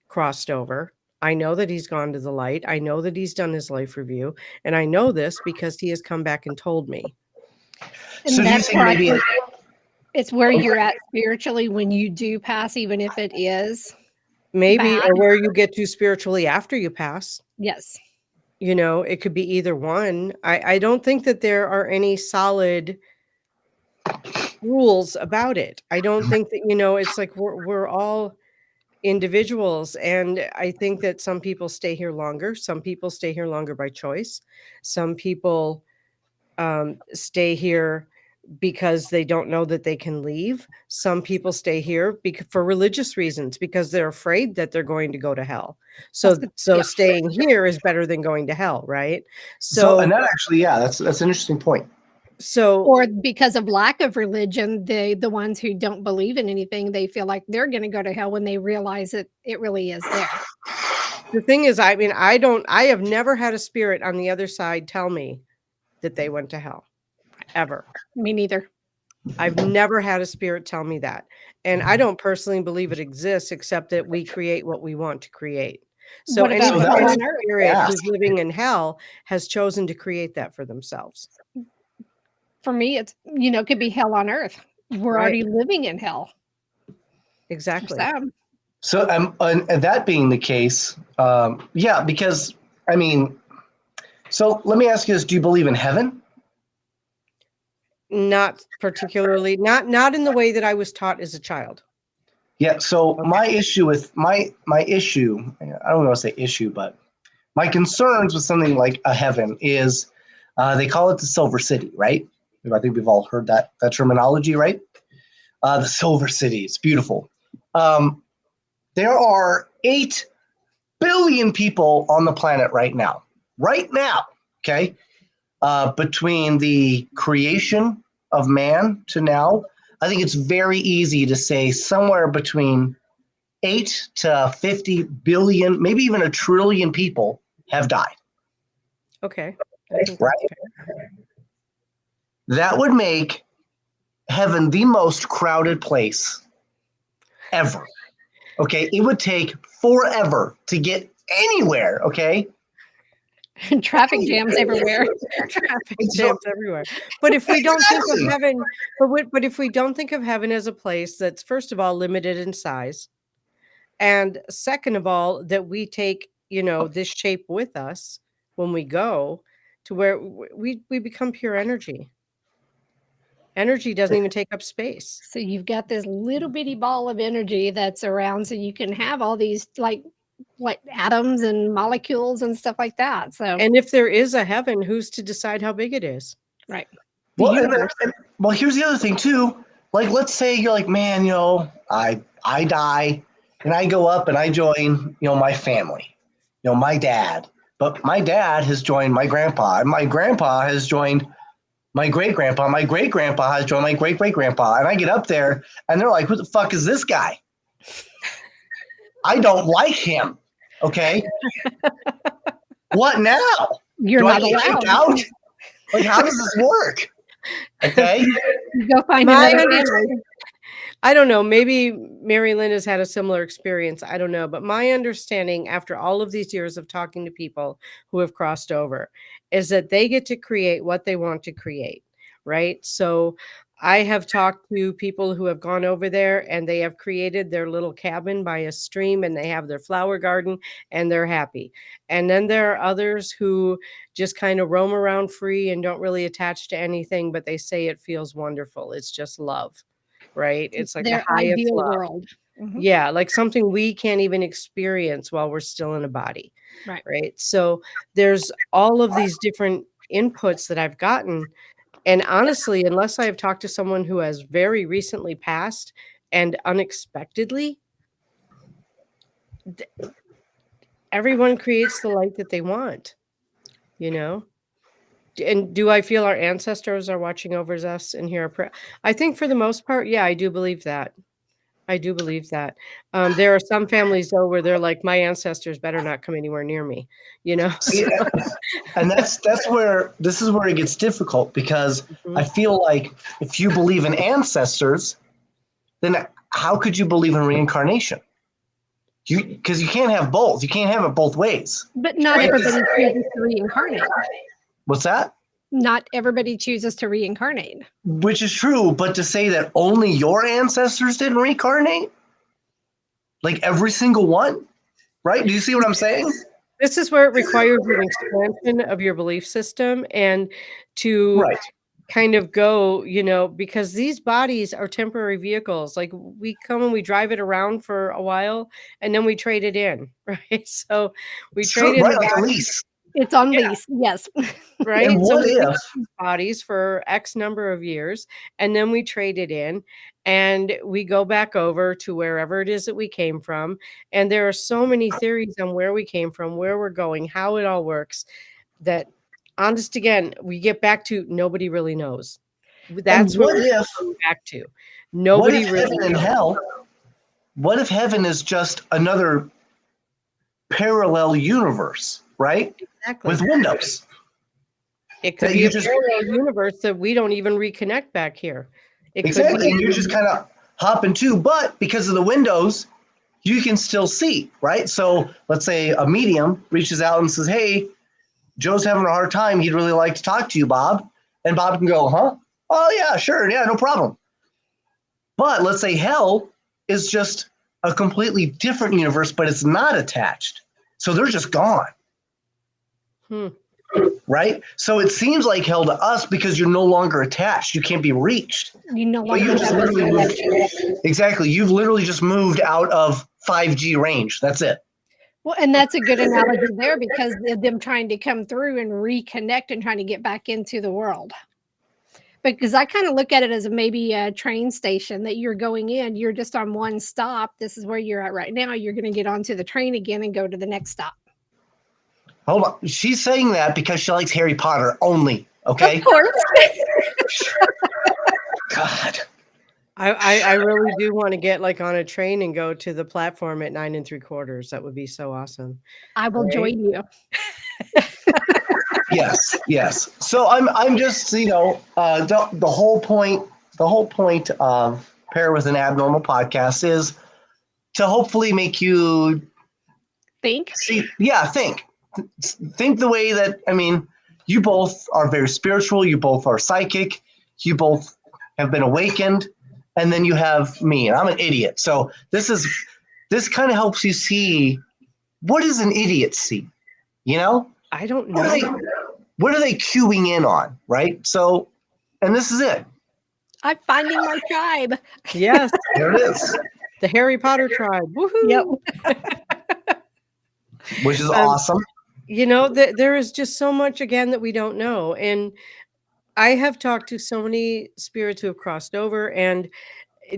crossed over. I know that he's gone to the light. I know that he's done his life review. And I know this because he has come back and told me. And So do you that's think maybe probably it's where you're at spiritually when you do pass, even if it is Maybe, bad. or where you get to spiritually after you pass. Yes. You know, it could be either one. I don't think that there are any solid rules about it. I don't think that, it's like we're all individuals, and I think that some people stay here longer. Some people stay here longer by choice. Some people stay here because they don't know that they can leave. Some people stay here for religious reasons, because they're afraid that they're going to go to hell. So Yeah. staying here is better than going to hell, right? so? And So that actually, yeah, that's an interesting point. Or because of lack of religion, the ones who don't believe in anything, they feel like they're going to go to hell when they realize it really is there. the thing is, I mean, I have never had a spirit on the other side tell me that they went to hell, ever. Me neither. I've never had a spirit tell me that. And I don't personally believe it exists, except that we create what we want to create. So What about any So hell that was- on earth? spirit Yeah. who's living in hell has chosen to create that for themselves. For me, it's could be hell on earth. We're Right. already living in hell. For Exactly. some. So, and that being the case, yeah, because I mean, so let me ask you this: do you believe in heaven? Not particularly, not in the way that I was taught as a child. Yeah. So Okay. my issue with my issue, I don't want to say issue, but my concerns with something like a heaven is, they call it the Silver City, right? I think we've all heard that terminology, right? The Silver City. It's beautiful. There are 8 billion people on the planet right now. Right now, okay? Between the creation of man to now, I think it's very easy to say somewhere between 8 to 50 billion, maybe even a trillion people have died. Okay. I think Right? that's fair. That would make heaven the most crowded place ever. Okay, it would take forever to get anywhere. Okay, Traffic jams everywhere. Traffic So- jams everywhere. But if we don't think Exactly. of heaven, but if we don't think of heaven as a place that's, first of all, limited in size, and second of all, that we take, this shape with us when we go, to where we become pure energy. Energy doesn't even take up space. So you've got this little bitty ball of energy that's around, so you can have all these like atoms and molecules and stuff like that. So And if there is a heaven, who's to decide how big it is? right. The well, universe. well, here's the other thing too. Like, let's say you're like, man, I die, and I go up and I join, my family, my dad. But my dad has joined my grandpa, and my grandpa has joined my great grandpa. My great grandpa has joined my great great grandpa. And I get up there, and they're like, "Who the fuck is this guy? I don't like him." Okay. What now? You're Do I not get kicked allowed. out? Like, how does this work? Okay. You go find My another under- family. I don't know. Maybe MaryLynn has had a similar experience. I don't know. But my understanding, after all of these years of talking to people who have crossed over, is that they get to create what they want to create, right? So I have talked to people who have gone over there, and they have created their little cabin by a stream, and they have their flower garden, and they're happy. And then there are others who just kind of roam around free and don't really attach to anything, but they say it feels wonderful. It's just love. Right? It's like the Their highest ideal love. world. Mhm. Yeah, like something we can't even experience while we're still in a body. Right. Right? So there's all of these different inputs that I've gotten. And honestly, unless I've talked to someone who has very recently passed and unexpectedly, everyone creates the light that they want, you know? And do I feel our ancestors are watching over us and hear our prayer? I think for the most part, yeah, I do believe that. I do believe that. There are some families though where they're like, my ancestors better not come anywhere near me, you know? See, and that's where this is where it gets difficult, because I feel like if you believe in ancestors, then how could you believe in reincarnation? Because you can't have both. You can't have it both ways. But not Right. everybody chooses to reincarnate. What's that? Not everybody chooses to reincarnate. Which is true, but to say that only your ancestors didn't reincarnate, like every single one, right? Do you see what I'm saying? This is where it requires an expansion of your belief system and to Right. kind of go, you know, because these bodies are temporary vehicles. Like we come and we drive it around for a while and then we trade it in, right? So we It's trade true, in right, the like a body, lease. It's on lease, yes. right? And So what we if? lease these bodies for X number of years and then we trade it in and we go back over to wherever it is that we came from. And there are so many theories on where we came from, where we're going, how it all works, that honest again, we get back to nobody really knows. That's And what we're going back to. what Nobody if really heaven and knows. hell? What if heaven is just another parallel universe, right? Exactly. With windows. It could that be you a just- parallel universe that we don't even reconnect back here. It Exactly. could And be you're just kind of hopping to, but because of the windows, you can still see, right? So let's say a medium reaches out and says, hey, Joe's having a hard time. He'd really like to talk to you, Bob. And Bob can go, huh? Oh, yeah, sure. Yeah, no problem. But let's say hell is just a completely different universe, but it's not attached. So they're just gone. Right? So it seems like hell to us because you're no longer attached. You can't be reached. You no But longer you just have this literally moved. connection. Exactly. You've literally just moved out of 5G range. That's it. Well, and that's a good analogy there because of them trying to come through and reconnect and trying to get back into the world. Because I kind of look at it as maybe a train station that you're going in, you're just on one stop. This is where you're at right now. You're going to get onto the train again and go to the next stop. Hold on. She's saying that because she likes Harry Potter only. Okay. Of course. God. I really do want to get like on a train and go to the platform at 9 3/4. That would be so awesome. I will Right? join you. Yes. Yes. So I'm just, the whole point of Pair with an Abnormal podcast is to hopefully make you Think. think the way that, you both are very spiritual, you both are psychic, you both have been awakened, and then you have me, and I'm an idiot. So this kind of helps you see, what does an idiot see? I don't What know. are they queuing in on, right? So, and this is it. I'm finding my tribe. Yes, There it is, the Harry Potter tribe. Woohoo! Yep. which is awesome. There is just so much again that we don't know. And I have talked to so many spirits who have crossed over, and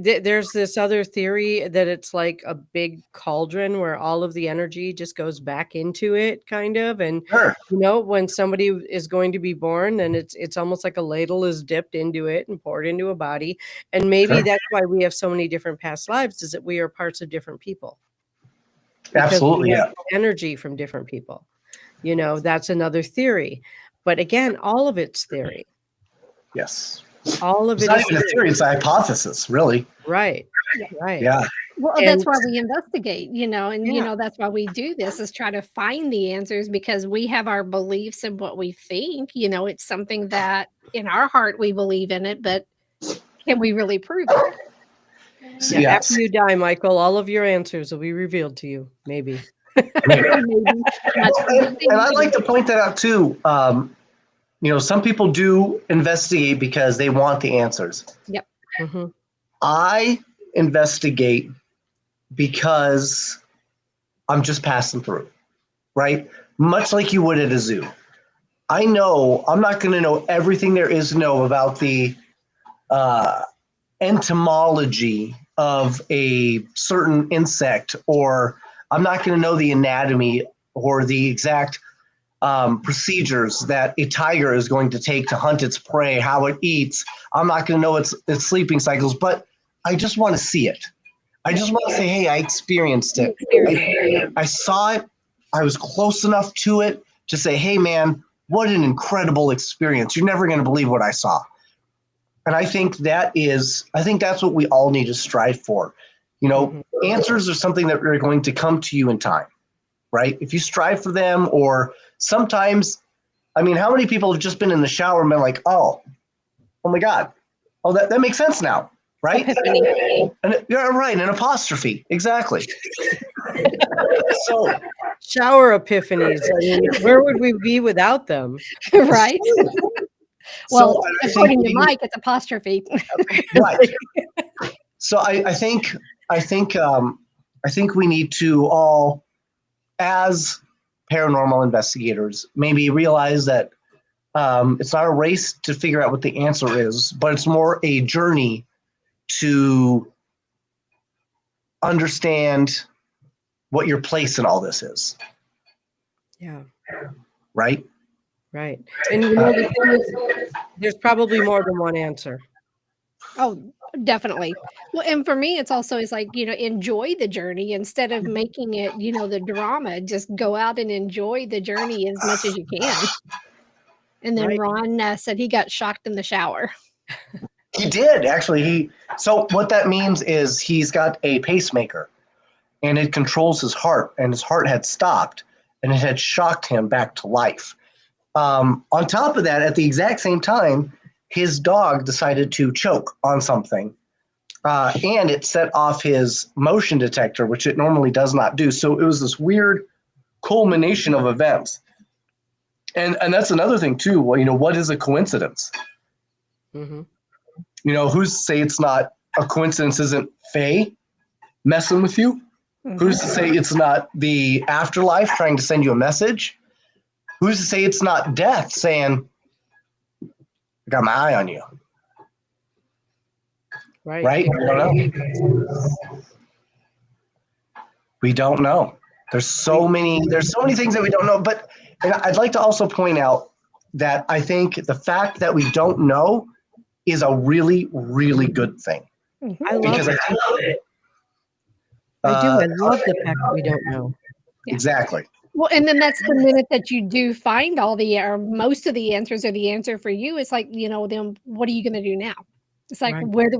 there's this other theory that it's like a big cauldron where all of the energy just goes back into it, kind of. And Sure. when somebody is going to be born, then it's almost like a ladle is dipped into it and poured into a body. And maybe Sure. that's why we have so many different past lives, is that we are parts of different people. Because Absolutely, we have yeah. energy from different people. That's another theory. But again, all of it's theory. Yes. All of It's it not is even a theory, it's a hypothesis, really. right. Right. Yeah. Well, And- that's why we investigate, and Yeah. that's why we do this, is try to find the answers, because we have our beliefs and what we think. It's something that in our heart we believe in it, but can we really prove it? So, Yeah, yes. after you die, Michael, all of your answers will be revealed to you. Maybe. Maybe. And I'd like to point that out too. Some people do investigate because they want the answers. Yep. Mhm. I investigate because I'm just passing through, right? Much like you would at a zoo. I know I'm not going to know everything there is to know about the entomology of a certain insect, or I'm not going to know the anatomy or the exact procedures that a tiger is going to take to hunt its prey, how it eats. I'm not going to know its sleeping cycles, but I just want to see it. I just want to say, hey, I experienced it. I saw it. I was close enough to it to say, hey, man, what an incredible experience. You're never going to believe what I saw. And I think that's what we all need to strive for. Answers are something that are going to come to you in time, right? If you strive for them, or sometimes, I mean, how many people have just been in the shower and been like, oh my God. Oh, that makes sense now, right? Yeah, right. An apostrophe. Exactly. So Shower epiphanies. I mean, where would we be without them? Right. Well, I according think to Mike, it's apostrophe. right. So I think we need to all, as paranormal investigators, maybe realize that it's not a race to figure out what the answer is, but it's more a journey to understand what your place in all this is. Yeah. Right. Right. And the thing is, there's probably more than one answer. Oh, definitely. Well, and for me, it's like, enjoy the journey instead of making it, the drama. Just go out and enjoy the journey as much as you can. And then Right. Ron said he got shocked in the shower. He did actually. So what that means is he's got a pacemaker, and it controls his heart, and his heart had stopped, and it had shocked him back to life. On top of that, at the exact same time, his dog decided to choke on something, and it set off his motion detector, which it normally does not do. So it was this weird culmination of events. And that's another thing too. Well, what is a coincidence? Mm-hmm. Who's to say it's not a coincidence? Isn't Faye messing with you? Mhm. Who's to say it's not the afterlife trying to send you a message? Who's to say it's not death saying, I got my eye on you? Right. Right? We don't know. We don't know. There's so many things that we don't know. But I'd like to also point out that I think the fact that we don't know is a really, really good thing. Mhm. I love Because it. I do. I love the fact that we don't know. Yeah. Exactly. Well, and then that's the minute that you do find all or most of the answers, or the answer for you. It's like, then what are you going to do now? It's like, Right.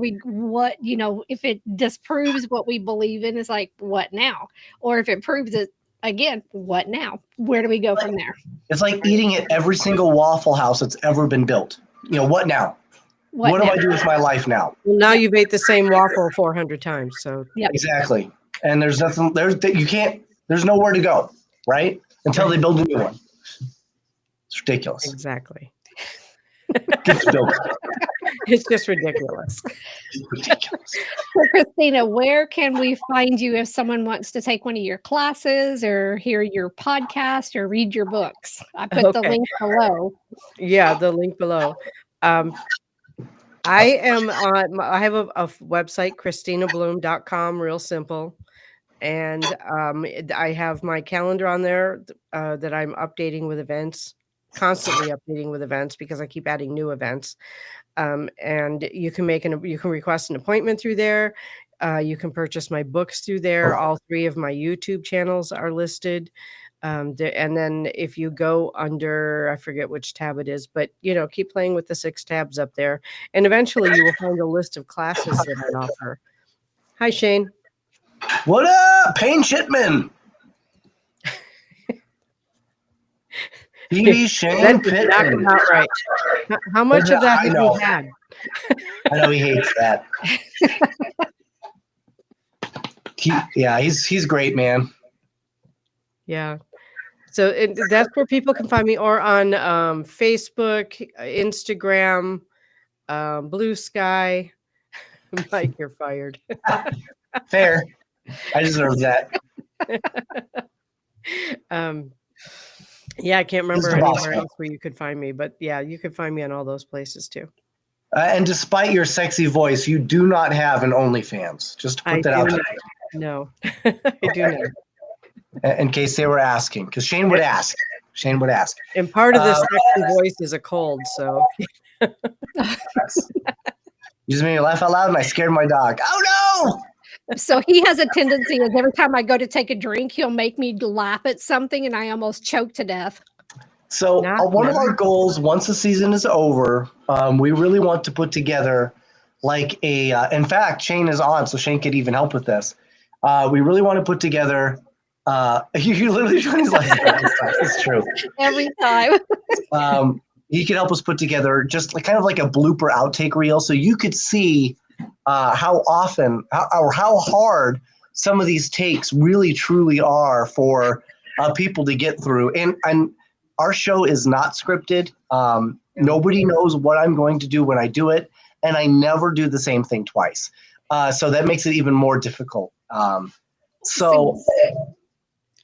if it disproves what we believe in, it's like, what now? Or if it proves it again, what now? Where do we go from there? It's like eating at every single Waffle House that's ever been built. What now? What do now? I do with my life now? Well, now you've ate the same waffle 400 times. So Yep. Exactly. And there's nothing, there's nowhere to go, right? Until they build a new one. It's ridiculous. exactly. Just build it. It's just ridiculous. It's ridiculous. So, Kristina, where can we find you if someone wants to take one of your classes, or hear your podcast, or read your books? I put the Okay. link below. Yeah, the link below. I have a website, KristinaBloom.com, real simple. And I have my calendar on there that I'm updating with events, constantly updating with events, because I keep adding new events. And you can request an appointment through there. You can purchase my books through there. All 3 of my YouTube channels are listed. And then if you go under, I forget which tab it is, but keep playing with the 6 tabs up there, and eventually you will find a list of classes that I offer. Hi, Shane. What up, Payne Shipman? Petey Shane That did not Pittman. come out right. How much of that have you had? I know he hates that. He's great, man. Yeah. So that's where people can find me, or on Facebook, Instagram, Blue Sky. Mike, you're fired. Fair. I deserve that. Yeah, I can't He's remember the boss anywhere man. else where you could find me, but yeah, you could find me on all those places too. And despite your sexy voice, you do not have an OnlyFans. Just to put I that do out not. No, I do not. there, in case they were asking, because Shane would ask. Shane would ask. And part of this Uh, sexy voice is a cold, so Yes. You just made me laugh out loud, and I scared my dog. Oh So he has a tendency is every time I go to take a drink, he'll make me laugh at something and I almost choke to death. no! So Not one of nice. our goals, once the season is over, we really want to put together like a. In fact, Shane is on, so Shane could even help with this. We really want to put together. You literally trying his life. It's true. Every time. He could help us put together just like kind of like a blooper outtake reel, so you could see how often or how hard some of these takes really truly are for people to get through. And our show is not scripted. Nobody knows what I'm going to do when I do it, and I never do the same thing twice. So that makes it even more difficult. So.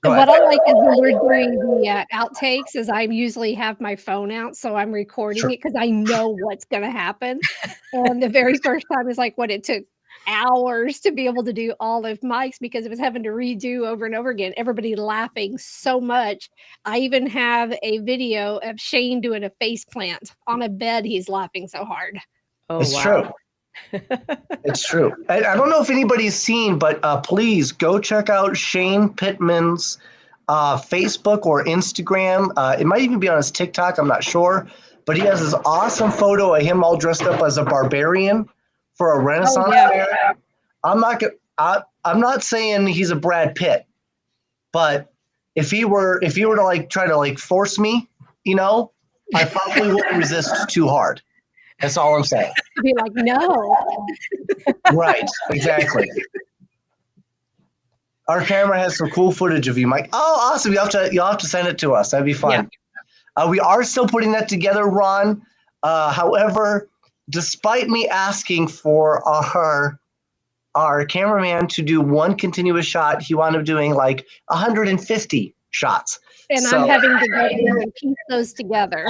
And what I like is when we're doing the outtakes is I usually have my phone out, so I'm recording Sure. it because I know what's going to happen. And the very first time is like what it took hours to be able to do all of Mike's because it was having to redo over and over again. Everybody laughing so much. I even have a video of Shane doing a face plant on a bed. He's laughing so hard. Oh, It's wow. true. It's true. I don't know if anybody's seen, but please go check out Shane Pittman's Facebook or Instagram. It might even be on his TikTok. I'm not sure. But he has this awesome photo of him all dressed up as a barbarian for a Renaissance fair. I'm not saying he's a Brad Pitt, but if he were to like try to like force me, I probably wouldn't resist too hard. That's all I'm saying. I'd be like, no. Right, exactly. Our camera has some cool footage of you, Mike. Oh, awesome! You'll have to send it to us. That'd be fun. Yeah. We are still putting that together, Ron. However, despite me asking for our cameraman to do one continuous shot, he wound up doing like 150 shots. And I'm having to go through and piece those together.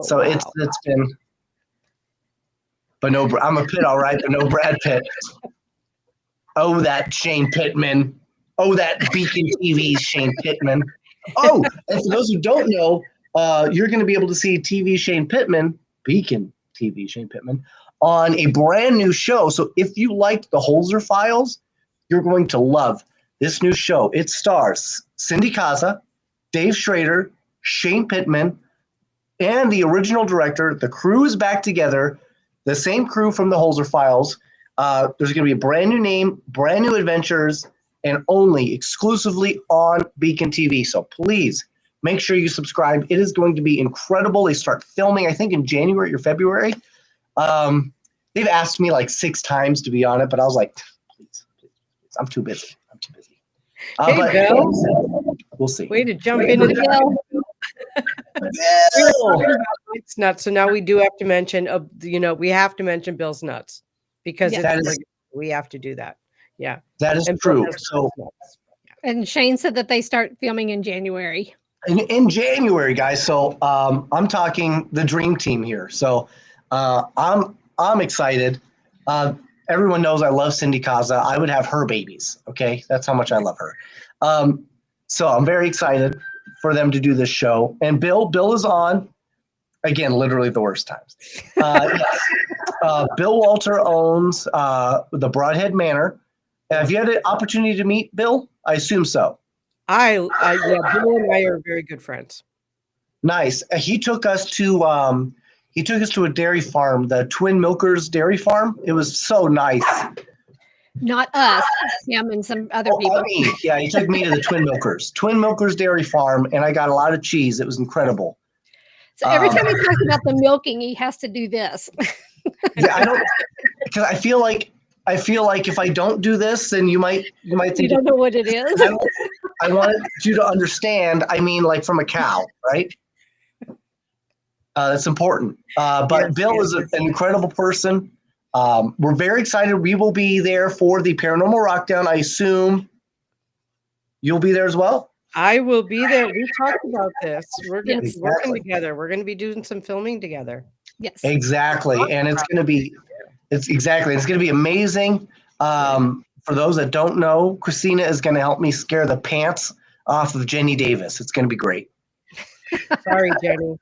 So wow. It's been. But no, I'm a Pitt, all right, but no Brad Pitt. Oh, that Shane Pittman. Oh, that Beacon TV's Shane Pittman. Oh, and for those who don't know, you're going to be able to see TV Shane Pittman, Beacon TV Shane Pittman, on a brand new show. So if you liked the Holzer Files, you're going to love this new show. It stars Cindy Kaza, Dave Schrader, Shane Pittman, and the original director. The crew is back together. The same crew from the Holzer Files. There's going to be a brand new name, brand new adventures, and only exclusively on Beacon TV. So please make sure you subscribe. It is going to be incredible. They start filming, I think, in January or February. They've asked me like 6 times to be on it, but I was like, please. I'm too busy. Hey, Bill. We'll see. Way to jump into that. Mike's nuts. So now we do have to mention, we have to mention Bill's nuts because we have to do that. Yeah, that is true. So, and Shane said that they start filming in January. In January, guys. So I'm talking the dream team here. So I'm excited. Everyone knows I love Cindy Kaza. I would have her babies. Okay, that's how much I love her. So I'm very excited for them to do this show. And Bill is on. Again, literally the worst times. Yes. Bill Walter owns the Broadhead Manor. Have you had an opportunity to meet Bill? I assume so. Yeah, Bill and I are very good friends. Nice. He took us to a dairy farm, the Twin Milkers Dairy Farm. It was so nice. Not us, him and some other people. Yeah, he took me to the Twin Milkers Dairy Farm, and I got a lot of cheese. It was incredible. So every time he talks about the milking, he has to do this. Yeah, I don't, because I feel like if I don't do this, then you might think you don't know what it is. I wanted you to understand. I mean, like from a cow, right? That's important. But yes, Bill is an incredible person. We're very excited. We will be there for the Paranormal Rockdown. I assume you'll be there as well. I will be there. We talked about this. We're going to be Yes. working together. We're going to be doing some filming together. Yes. Exactly. And it's going to be, it's going to be amazing. For those that don't know, Kristina is going to help me scare the pants off of Jenny Davis. It's going to be great. Sorry, Jenny.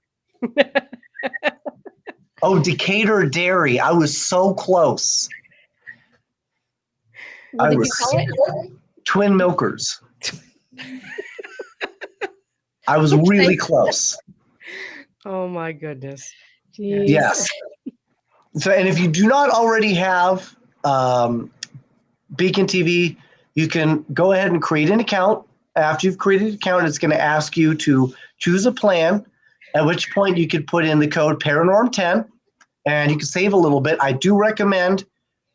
Oh, Decatur Dairy. I was so close. What I did you was call it? Twin Milkers. I was really close. Oh my goodness. Jeez. Yes. So, and if you do not already have Beacon TV, you can go ahead and create an account. After you've created an account, it's going to ask you to choose a plan, at which point you could put in the code Paranorm10, and you can save a little bit. I do recommend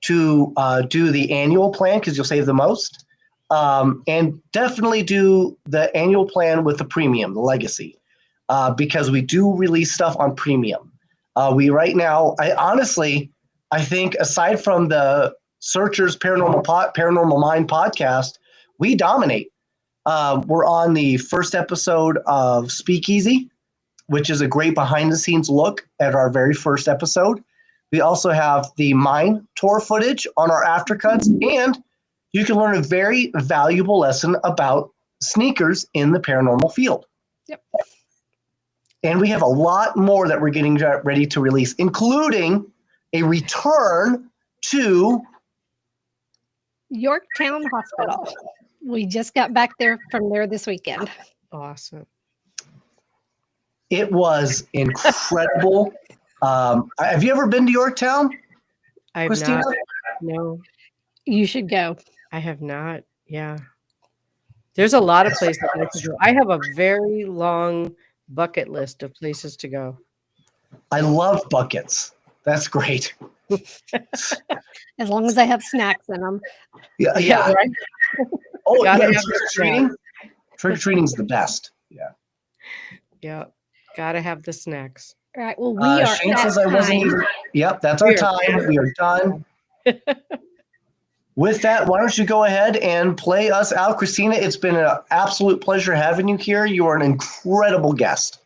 to do the annual plan because you'll save the most. And definitely do the annual plan with the premium, the legacy, because we do release stuff on premium. We right now, I think aside from the Searchers Paranormal Mind podcast, we dominate. We're on the first episode of Speakeasy, which is a great behind the scenes look at our very first episode. We also have the mine tour footage on our aftercuts, and you can learn a very valuable lesson about sneakers in the paranormal field. Yep. And we have a lot more that we're getting ready to release, including a return to Yorktown Hospital. We just got back from there this weekend. Awesome. It was incredible. Have you ever been to Yorktown, I have Kristina? not. No, You should go. I have not. Yeah. There's a lot of places I could go. I have a very long bucket list of places to go. I love buckets. That's great. As long as I have snacks in them. Yeah. Right? Oh, Gotta yeah. have Trick or treating. Trick or treating is the best. Yeah. Yeah. Gotta have the snacks. All right. Well, we are Shane at says I wasn't time. even. Yep, that's our time. We are done. With that, why don't you go ahead and play us out, Kristina? It's been an absolute pleasure having you here. You are an incredible guest.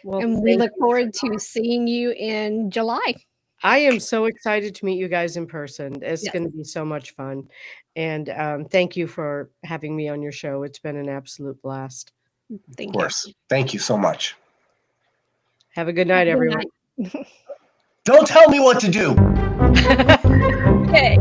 Well, And we look forward to seeing you in July. I am so excited to meet you guys in person. It's Yes. going to be so much fun. And thank you for having me on your show. It's been an absolute blast. Thank Of course. Thank you so much. Have a good night, you. everyone. Good night. Don't tell me what to do. Okay.